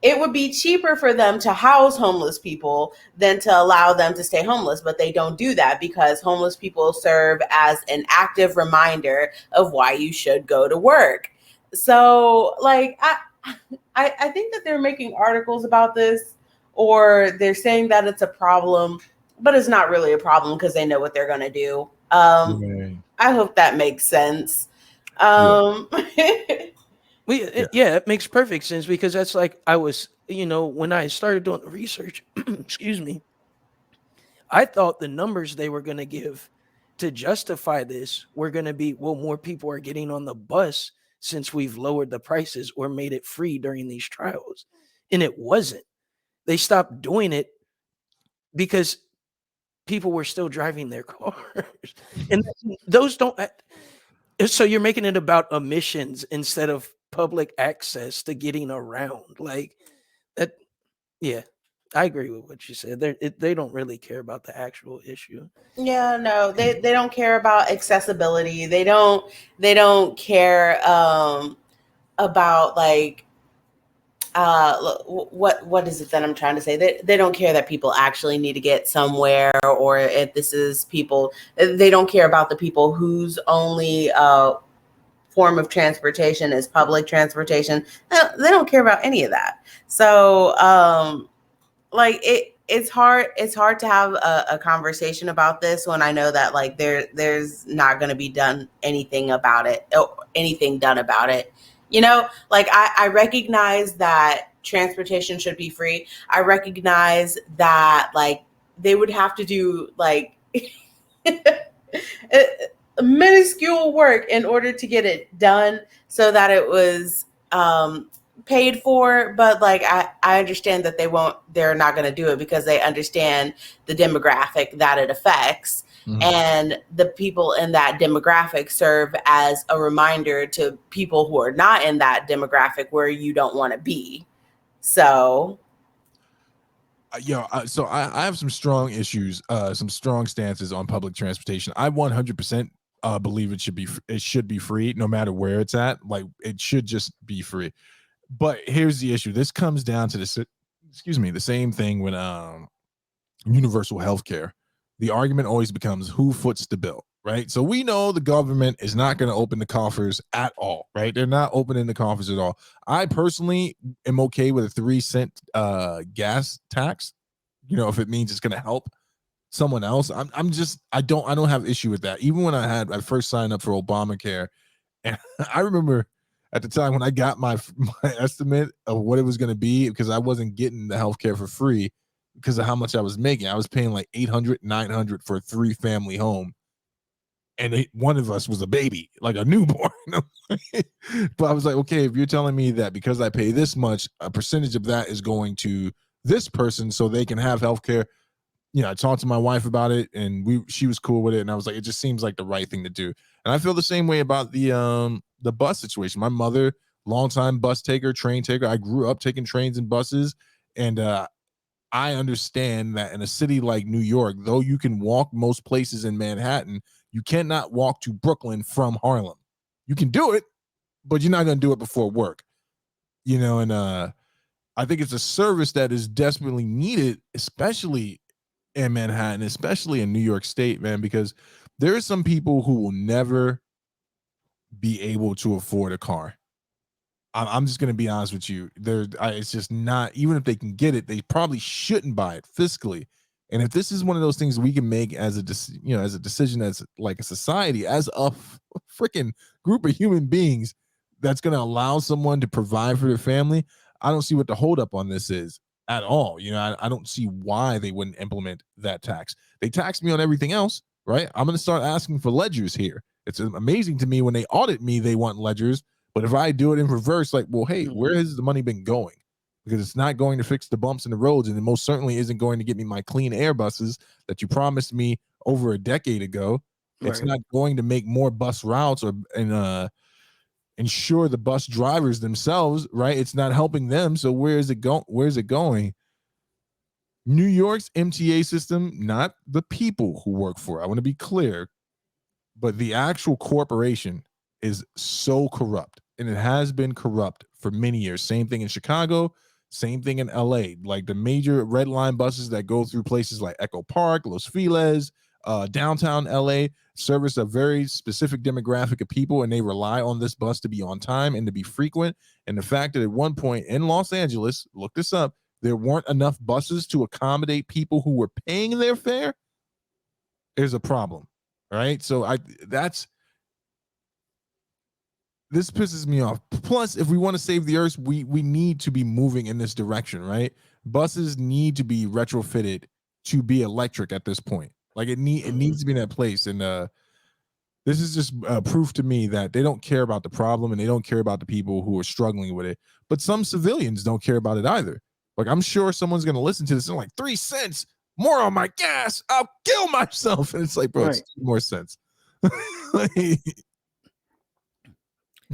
it would be cheaper for them to house homeless people than to allow them to stay homeless. But they don't do that because homeless people serve as an active reminder of why you should go to work. So, like, I think that they're making articles about this, or they're saying that it's a problem, but it's not really a problem because they know what they're going to do. I hope that makes sense. Yeah, it makes perfect sense, because that's like, I was, when I started doing the research, excuse me, I thought the numbers they were going to give to justify this were going to be, well, more people are getting on the bus since we've lowered the prices or made it free during these trials. And it wasn't. They stopped doing it because people were still driving their cars. And those don't. So you're making it about emissions instead of public access to getting around. Like that. Yeah, I agree with what you said. They don't really care about the actual issue. Yeah, no, they don't care about accessibility. They don't care about, like, what is it that I'm trying to say? They don't care that people actually need to get somewhere, or if this is people. They don't care about the people whose only form of transportation is public transportation. They don't care about any of that. So, like, it's hard to have a conversation about this when I know that, like, there's not going to be anything done about it. Like, I recognize that transportation should be free. I recognize that, like, they would have to do, like, minuscule work in order to get it done so that it was paid for. But, like, I understand that they're not going to do it because they understand the demographic that it affects. And the people in that demographic serve as a reminder to people who are not in that demographic where you don't want to be. So, so I have some strong issues, some strong stances on public transportation. I 100% believe it should be free no matter where it's at. Like, it should just be free. But here's the issue. This comes down to the same thing when universal health care. The argument always becomes who foots the bill, right? So we know the government is not going to open the coffers at all, right? They're not opening the coffers at all. I personally am okay with a 3-cent gas tax, if it means it's going to help someone else. I don't have issue with that. Even when I first signed up for Obamacare, and I remember at the time when I got my estimate of what it was going to be, because I wasn't getting the healthcare for free because of how much I was making. I was paying like $800, $900 for a 3-family home. And one of us was a baby, like a newborn. But I was like, okay, if you're telling me that because I pay this much, a percentage of that is going to this person so they can have healthcare. I talked to my wife about it, and she was cool with it, and I was like, it just seems like the right thing to do. And I feel the same way about the bus situation. My mother, longtime bus taker, train taker. I grew up taking trains and buses, and I understand that in a city like New York, though you can walk most places in Manhattan, you cannot walk to Brooklyn from Harlem. You can do it, but you're not going to do it before work. And I think it's a service that is desperately needed, especially in Manhattan, especially in New York State, man, because there are some people who will never be able to afford a car. I'm just going to be honest with you. It's just not, even if they can get it, they probably shouldn't buy it fiscally. And if this is one of those things we can make as a decision as like a society, as a freaking group of human beings that's going to allow someone to provide for their family, I don't see what the holdup on this is at all. I don't see why they wouldn't implement that tax. They tax me on everything else, right? I'm going to start asking for ledgers here. It's amazing to me when they audit me, they want ledgers. But if I do it in reverse, like, well, hey, where has the money been going? Because it's not going to fix the bumps in the roads, and it most certainly isn't going to get me my clean air buses that you promised me over a decade ago. Right. It's not going to make more bus routes and ensure the bus drivers themselves, right? It's not helping them. So where is it going? New York's MTA system, not the people who work for it. I want to be clear, but the actual corporation is so corrupt, and it has been corrupt for many years. Same thing in Chicago, same thing in LA. Like the major red line buses that go through places like Echo Park, Los Feliz, downtown LA service a very specific demographic of people, and they rely on this bus to be on time and to be frequent. And the fact that at one point in Los Angeles, look this up, there weren't enough buses to accommodate people who were paying their fare is a problem, right? So this pisses me off. Plus, if we want to save the earth, we need to be moving in this direction, right? Buses need to be retrofitted to be electric at this point. Like it needs to be in that place. And this is just proof to me that they don't care about the problem, and they don't care about the people who are struggling with it. But some civilians don't care about it either. Like I'm sure someone's going to listen to this and like 3 cents more on my gas, I'll kill myself. And it's like, bro, It's 2 more cents.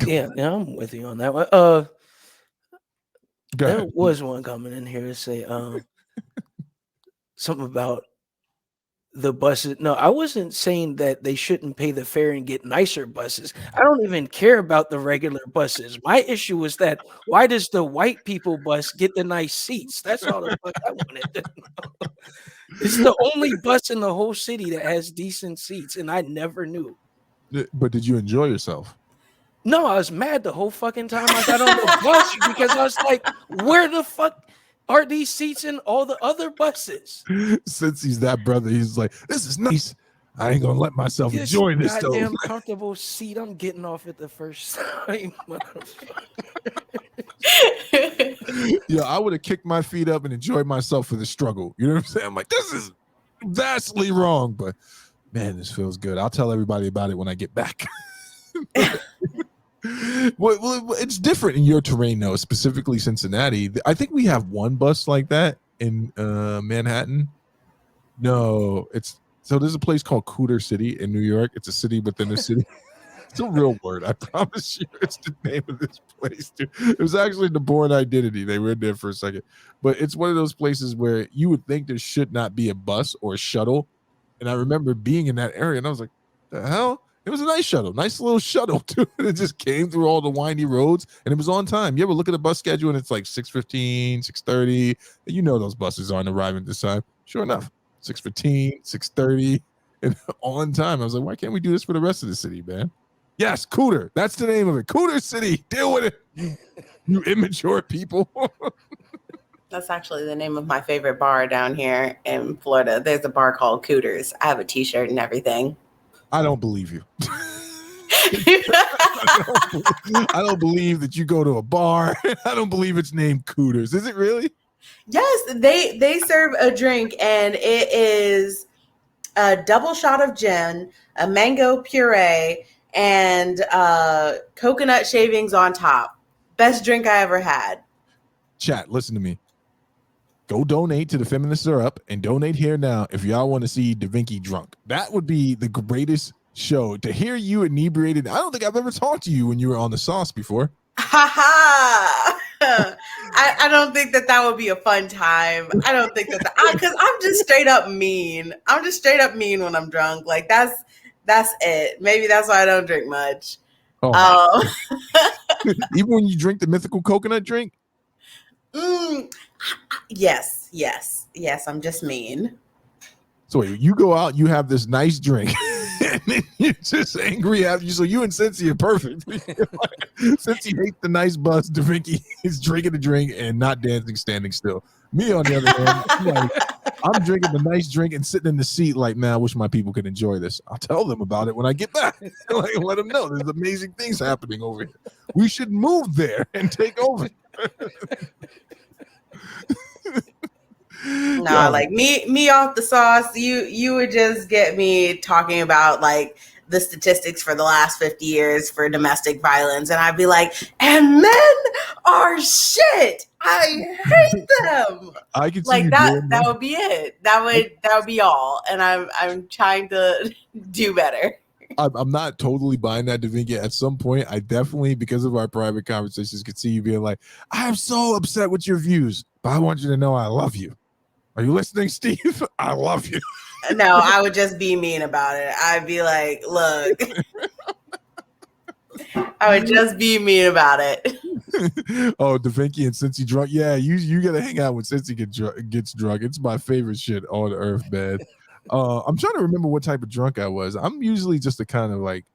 Yeah, I'm with you on that one. There was one coming in here to say something about the buses. No, I wasn't saying that they shouldn't pay the fare and get nicer buses. I don't even care about the regular buses. My issue was that why does the white people bus get the nice seats? That's all the fuck I wanted to know. It's the only bus in the whole city that has decent seats, and I never knew. But did you enjoy yourself? No, I was mad the whole fucking time I got on the bus because I was like, where the fuck are these seats in all the other buses? Since he's that brother, he's like, this is nice. I ain't gonna let myself enjoy this though. Goddamn comfortable seat. I'm getting off it the first time. Yeah, I would have kicked my feet up and enjoyed myself for the struggle. You know what I'm saying? I'm like, this is vastly wrong, but man, this feels good. I'll tell everybody about it when I get back. Well, it's different in your terrain though, specifically Cincinnati. I think we have one bus like that in Manhattan. No, there's a place called Cooter City in New York. It's a city within a city. It's a real word. I promise you, it's the name of this place, dude. It was actually the Born Identity. They were in there for a second, but it's one of those places where you would think there should not be a bus or a shuttle. And I remember being in that area, and I was like, "The hell." It was a nice shuttle, nice little shuttle too. It just came through all the windy roads, and it was on time. You ever look at a bus schedule and it's like 6:15, 6:30? You know those buses aren't arriving this time. Sure enough, 6:15, 6:30, and on time. I was like, why can't we do this for the rest of the city, man? Yes, Cooter. That's the name of it. Cooter City. Deal with it. You immature people. That's actually the name of my favorite bar down here in Florida. There's a bar called Cooters. I have a t-shirt and everything. I don't believe you. I don't believe that you go to a bar. I don't believe it's named Cooters. Is it really? Yes, they serve a drink, and it is a double shot of gin, a mango puree, and coconut shavings on top. Best drink I ever had. Chat, listen to me. Go donate to the Feminist Are Up and donate here now if y'all want to see Da Vinci drunk. That would be the greatest show. To hear you inebriated. I don't think I've ever talked to you when you were on the sauce before. Ha ha! I don't think that would be a fun time. I don't think that because I'm just straight up mean. I'm just straight up mean when I'm drunk. Like that's it. Maybe that's why I don't drink much. Oh. Even when you drink the mythical coconut drink? Yes. I'm just mean. So wait, you go out, you have this nice drink, and then you're just angry after you. So you and Cincy are perfect. Cincy hates the nice bus. Da Vinci is drinking the drink and not dancing, standing still. Me, on the other hand, I'm drinking the nice drink and sitting in the seat like, man, I wish my people could enjoy this. I'll tell them about it when I get back. Let them know there's amazing things happening over here. We should move there and take over. Nah, like me off the sauce. You would just get me talking about like the statistics for the last 50 years for domestic violence, and I'd be like, and men are shit. I hate them. I can see like you that. That that. would be it. That would be all. And I'm trying to do better. I'm not totally buying that, Da Vinci. At some point, I definitely, because of our private conversations, could see you being like, I'm so upset with your views, but I want you to know I love you. Are you listening, Steve? I love you. No, I would just be mean about it. I'd be like, look. I would just be mean about it. Oh, Da Vinci and Cincy drunk. Yeah, you gotta hang out when Cincy gets drunk. It's my favorite shit on earth, man. I'm trying to remember what type of drunk I was. I'm usually just a kind of like,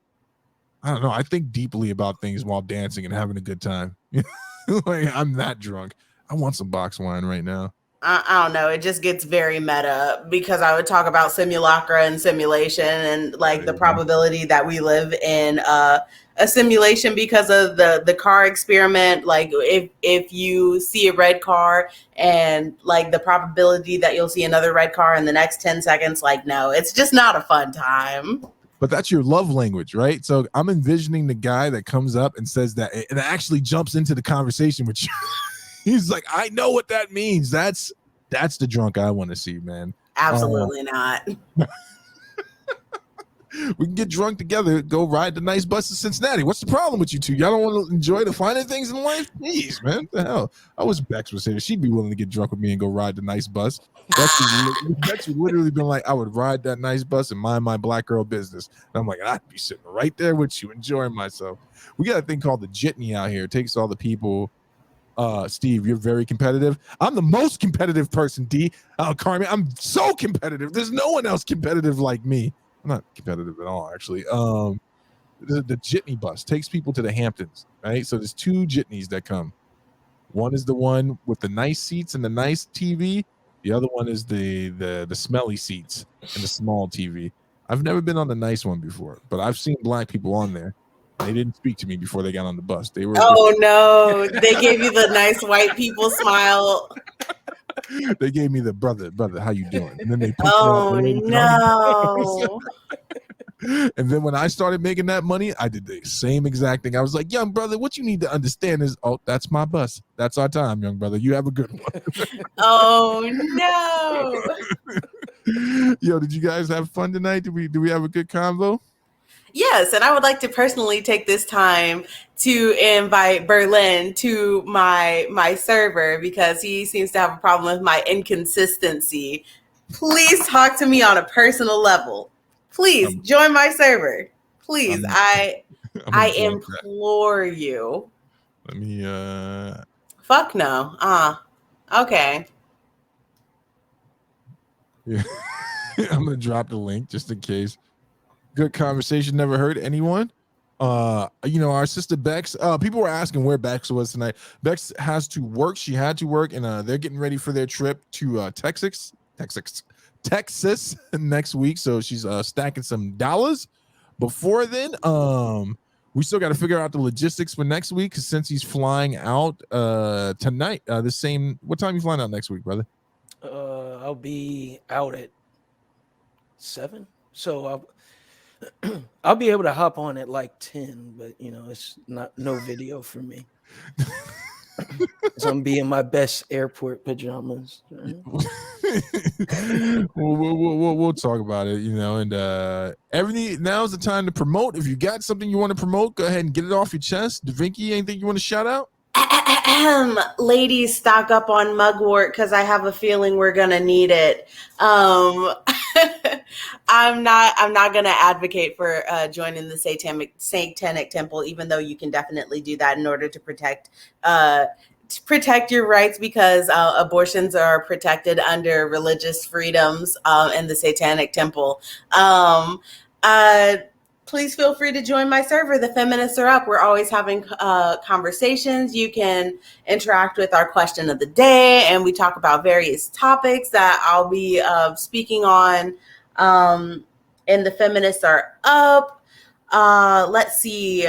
I don't know. I think deeply about things while dancing and having a good time. Like, I'm that drunk. I want some box wine right now. I don't know. It just gets very meta because I would talk about simulacra and simulation and like the probability that we live in a simulation because of the car experiment. Like if you see a red car and like the probability that you'll see another red car in the next 10 seconds, like, no, it's just not a fun time. But that's your love language, right? So I'm envisioning the guy that comes up and says that and actually jumps into the conversation with you. He's like, I know what that means. That's the drunk I want to see, man. Absolutely not. We can get drunk together, go ride the nice bus to Cincinnati. What's the problem with you two? Y'all don't want to enjoy the finer things in life? Jeez, man. What the hell? I wish Bex was here. She'd be willing to get drunk with me and go ride the nice bus. Bex would literally been like, I would ride that nice bus and mind my black girl business. And I'm like, I'd be sitting right there with you, enjoying myself. We got a thing called the Jitney out here. It takes all the people. Steve, you're very competitive. I'm the most competitive person, D. Carmen, I'm so competitive. There's no one else competitive like me. I'm not competitive at all, actually. The Jitney bus takes people to the Hamptons, right? So there's two Jitneys that come. One is the one with the nice seats and the nice TV. The other one is the smelly seats and the small TV. I've never been on the nice one before, but I've seen black people on there. They didn't speak to me before they got on the bus. They were. Oh no! They gave you the nice white people smile. They gave me the brother, how you doing? And then they. Oh no! And then when I started making that money, I did the same exact thing. I was like, young brother, what you need to understand is, oh, that's my bus. That's our time, young brother. You have a good one. Oh no! Yo, did you guys have fun tonight? Do we have a good convo? Yes, and I would like to personally take this time to invite Berlin to my server because he seems to have a problem with my inconsistency. Please talk to me on a personal level. Please join my server. Please, I'm I gonna block that. implore you. Let me Fuck no. Okay. yeah. I'm gonna drop the link just in case. Good conversation. Never heard anyone. Our sister Bex. People were asking where Bex was tonight. Bex has to work. She had to work, and they're getting ready for their trip to Texas next week. So she's stacking some dollars. Before then, we still got to figure out the logistics for next week. Cause since he's flying out tonight, what time are you flying out next week, brother? I'll be out at 7, so I'll be able to hop on at like 10, but it's no video for me. So I'm be in my best airport pajamas. We'll talk about it, and everything. Now's the time to promote. If you got something you want to promote, go ahead and get it off your chest. DaVinci, anything you want to shout out? Ladies, stock up on mugwort because I have a feeling we're gonna need it. I'm not gonna advocate for joining the satanic temple, even though you can definitely do that in order to protect your rights, because abortions are protected under religious freedoms in the satanic temple. Please feel free to join my server. The feminists are up. We're always having conversations. You can interact with our question of the day, and we talk about various topics that I'll be speaking on. And the feminists are up. Let's see.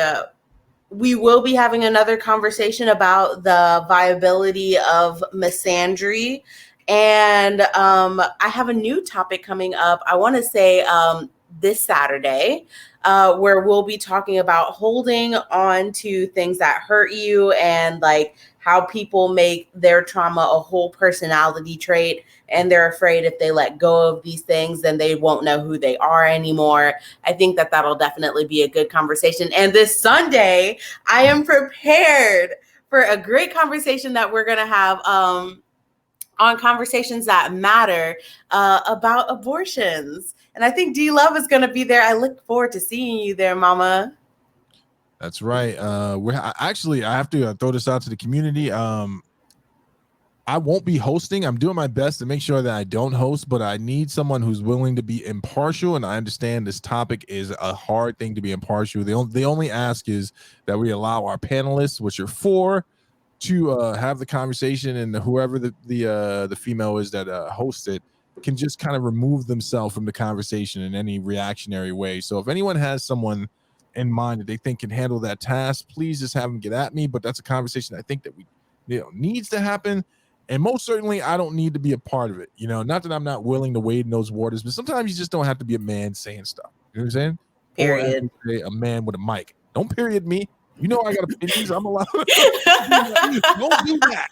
We will be having another conversation about the viability of misandry. And I have a new topic coming up. I want to say this Saturday, where we'll be talking about holding on to things that hurt you and like how people make their trauma a whole personality trait. And they're afraid if they let go of these things, then they won't know who they are anymore. I think that that'll definitely be a good conversation. And this Sunday, I am prepared for a great conversation that we're going to have on Conversations That Matter about abortions. And I think D Love is going to be there. I look forward to seeing you there, Mama. That's right. I have to throw this out to the community. I won't be hosting. I'm doing my best to make sure that I don't host, but I need someone who's willing to be impartial. And I understand this topic is a hard thing to be impartial. The only ask is that we allow our panelists, which are 4, to have the conversation, and whoever the female is that hosts it can just kind of remove themselves from the conversation in any reactionary way. So if anyone has someone in mind that they think can handle that task, please just have them get at me. But that's a conversation I think that needs to happen. And most certainly, I don't need to be a part of it. Not that I'm not willing to wade in those waters, but sometimes you just don't have to be a man saying stuff. You know what I'm saying? Period. Or as they say, a man with a mic. Don't period me. I got opinions. I'm allowed. Don't do that.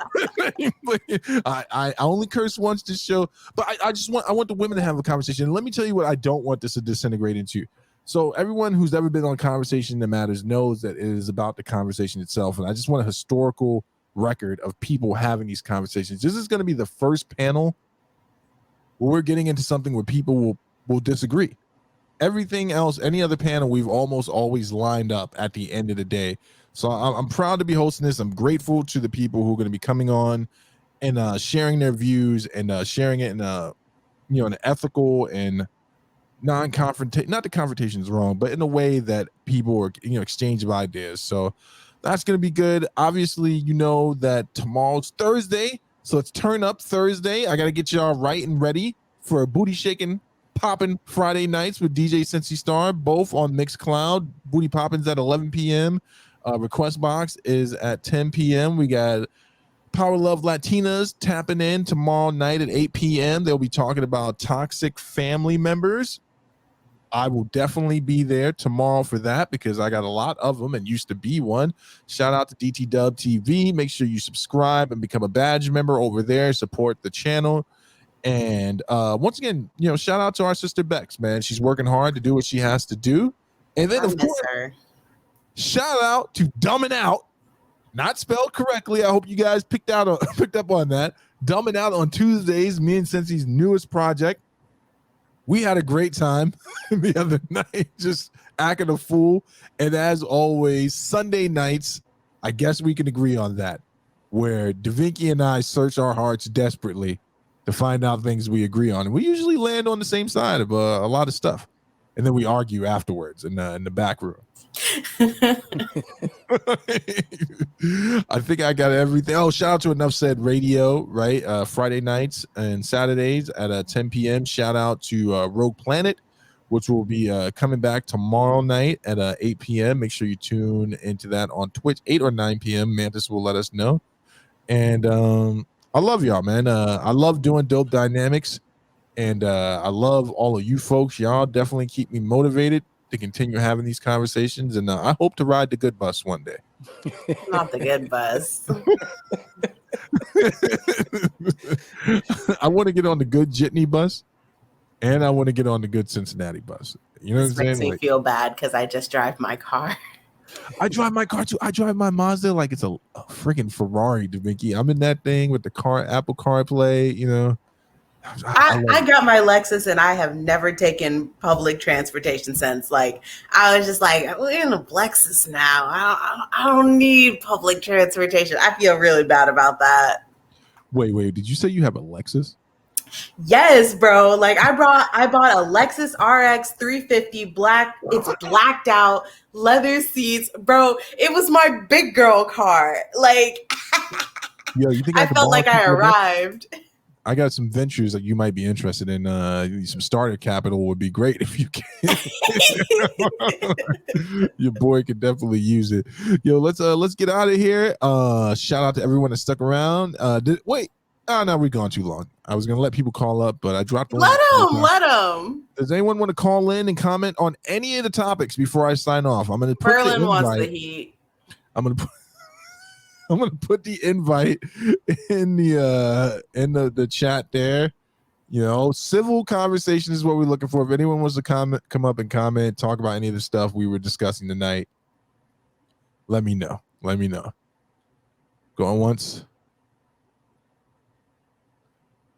I only curse once this show, but I want the women to have a conversation. And let me tell you what I don't want this to disintegrate into. So everyone who's ever been on Conversation That Matters knows that it is about the conversation itself. And I just want a historical record of people having these conversations. This is going to be the first panel where we're getting into something where people will disagree. Everything else, any other panel, we've almost always lined up at the end of the day. So I'm proud to be hosting this. I'm grateful to the people who are going to be coming on and sharing their views and sharing it in an ethical and non-confrontation. Not the confrontation is wrong, but in a way that people are exchange of ideas. So that's going to be good. Obviously, that tomorrow's Thursday, so it's Turn Up Thursday. I got to get y'all right and ready for a booty shaking, popping Friday nights with DJ Sensi Star, both on Mixcloud. Booty Poppins at 11 p.m. Request Box is at 10 p.m. We got Power Love Latinas tapping in tomorrow night at 8 p.m. They'll be talking about toxic family members. I will definitely be there tomorrow for that because I got a lot of them and used to be one. Shout out to DT Dub TV. Make sure you subscribe and become a badge member over there. Support the channel. And once again, shout out to our sister Bex, man. She's working hard to do what she has to do. And then, of course, shout out to Dumbing Out. Not spelled correctly. I hope you guys picked up on that. Dumbing Out on Tuesdays, me and Sensi's newest project. We had a great time the other night, just acting a fool. And as always, Sunday nights, I guess we can agree on that, where DaVinci and I search our hearts desperately to find out things we agree on. And we usually land on the same side of a lot of stuff. And then we argue afterwards in the back room. I think I got everything. Oh, shout out to Enough Said Radio, right? Friday nights and Saturdays at 10 p.m. Shout out to Rogue Planet, which will be coming back tomorrow night at 8 p.m. Make sure you tune into that on Twitch, 8 or 9 p.m. Mantis will let us know. And I love y'all, man. I love doing Dope Dynamics. And I love all of you folks. Y'all definitely keep me motivated to continue having these conversations. And I hope to ride the good bus one day. Not the good bus. I want to get on the good Jitney bus. And I want to get on the good Cincinnati bus. You know what I'm saying? Makes me feel bad because I just drive my car. I drive my car too. I drive my Mazda like it's a freaking Ferrari, DaVinci. I'm in that thing with the Apple CarPlay, you know. I got my Lexus and I have never taken public transportation since. Like, I was just like, we're in a Lexus now. I don't need public transportation. I feel really bad about that. Wait, did you say you have a Lexus? Yes, bro. Like I bought a Lexus RX 350 black. It's blacked out, leather seats, bro. It was my big girl car. Like, yo, you think I felt like I arrived. I got some ventures that you might be interested in. Some starter capital would be great if you can. Your boy could definitely use it. Yo, let's get out of here. Shout out to everyone that stuck around. No, we've gone too long. I was gonna let people call up, but I dropped the Let them. Does anyone want to call in and comment on any of the topics before I sign off? I'm gonna put Berlin wants the heat. I'm gonna put the invite in the chat there. You know, civil conversation is what we're looking for. If anyone wants to come up and comment, talk about any of the stuff we were discussing tonight, let me know. Going once,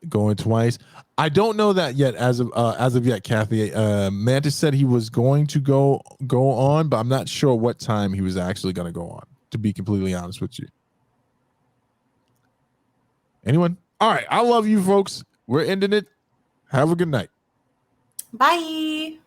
going twice. I don't know that yet as of yet, Kathy. Mantis said he was going to go on, but I'm not sure what time he was actually going to go on, to be completely honest with you. Anyone? All right. I love you folks. We're ending it. Have a good night. Bye.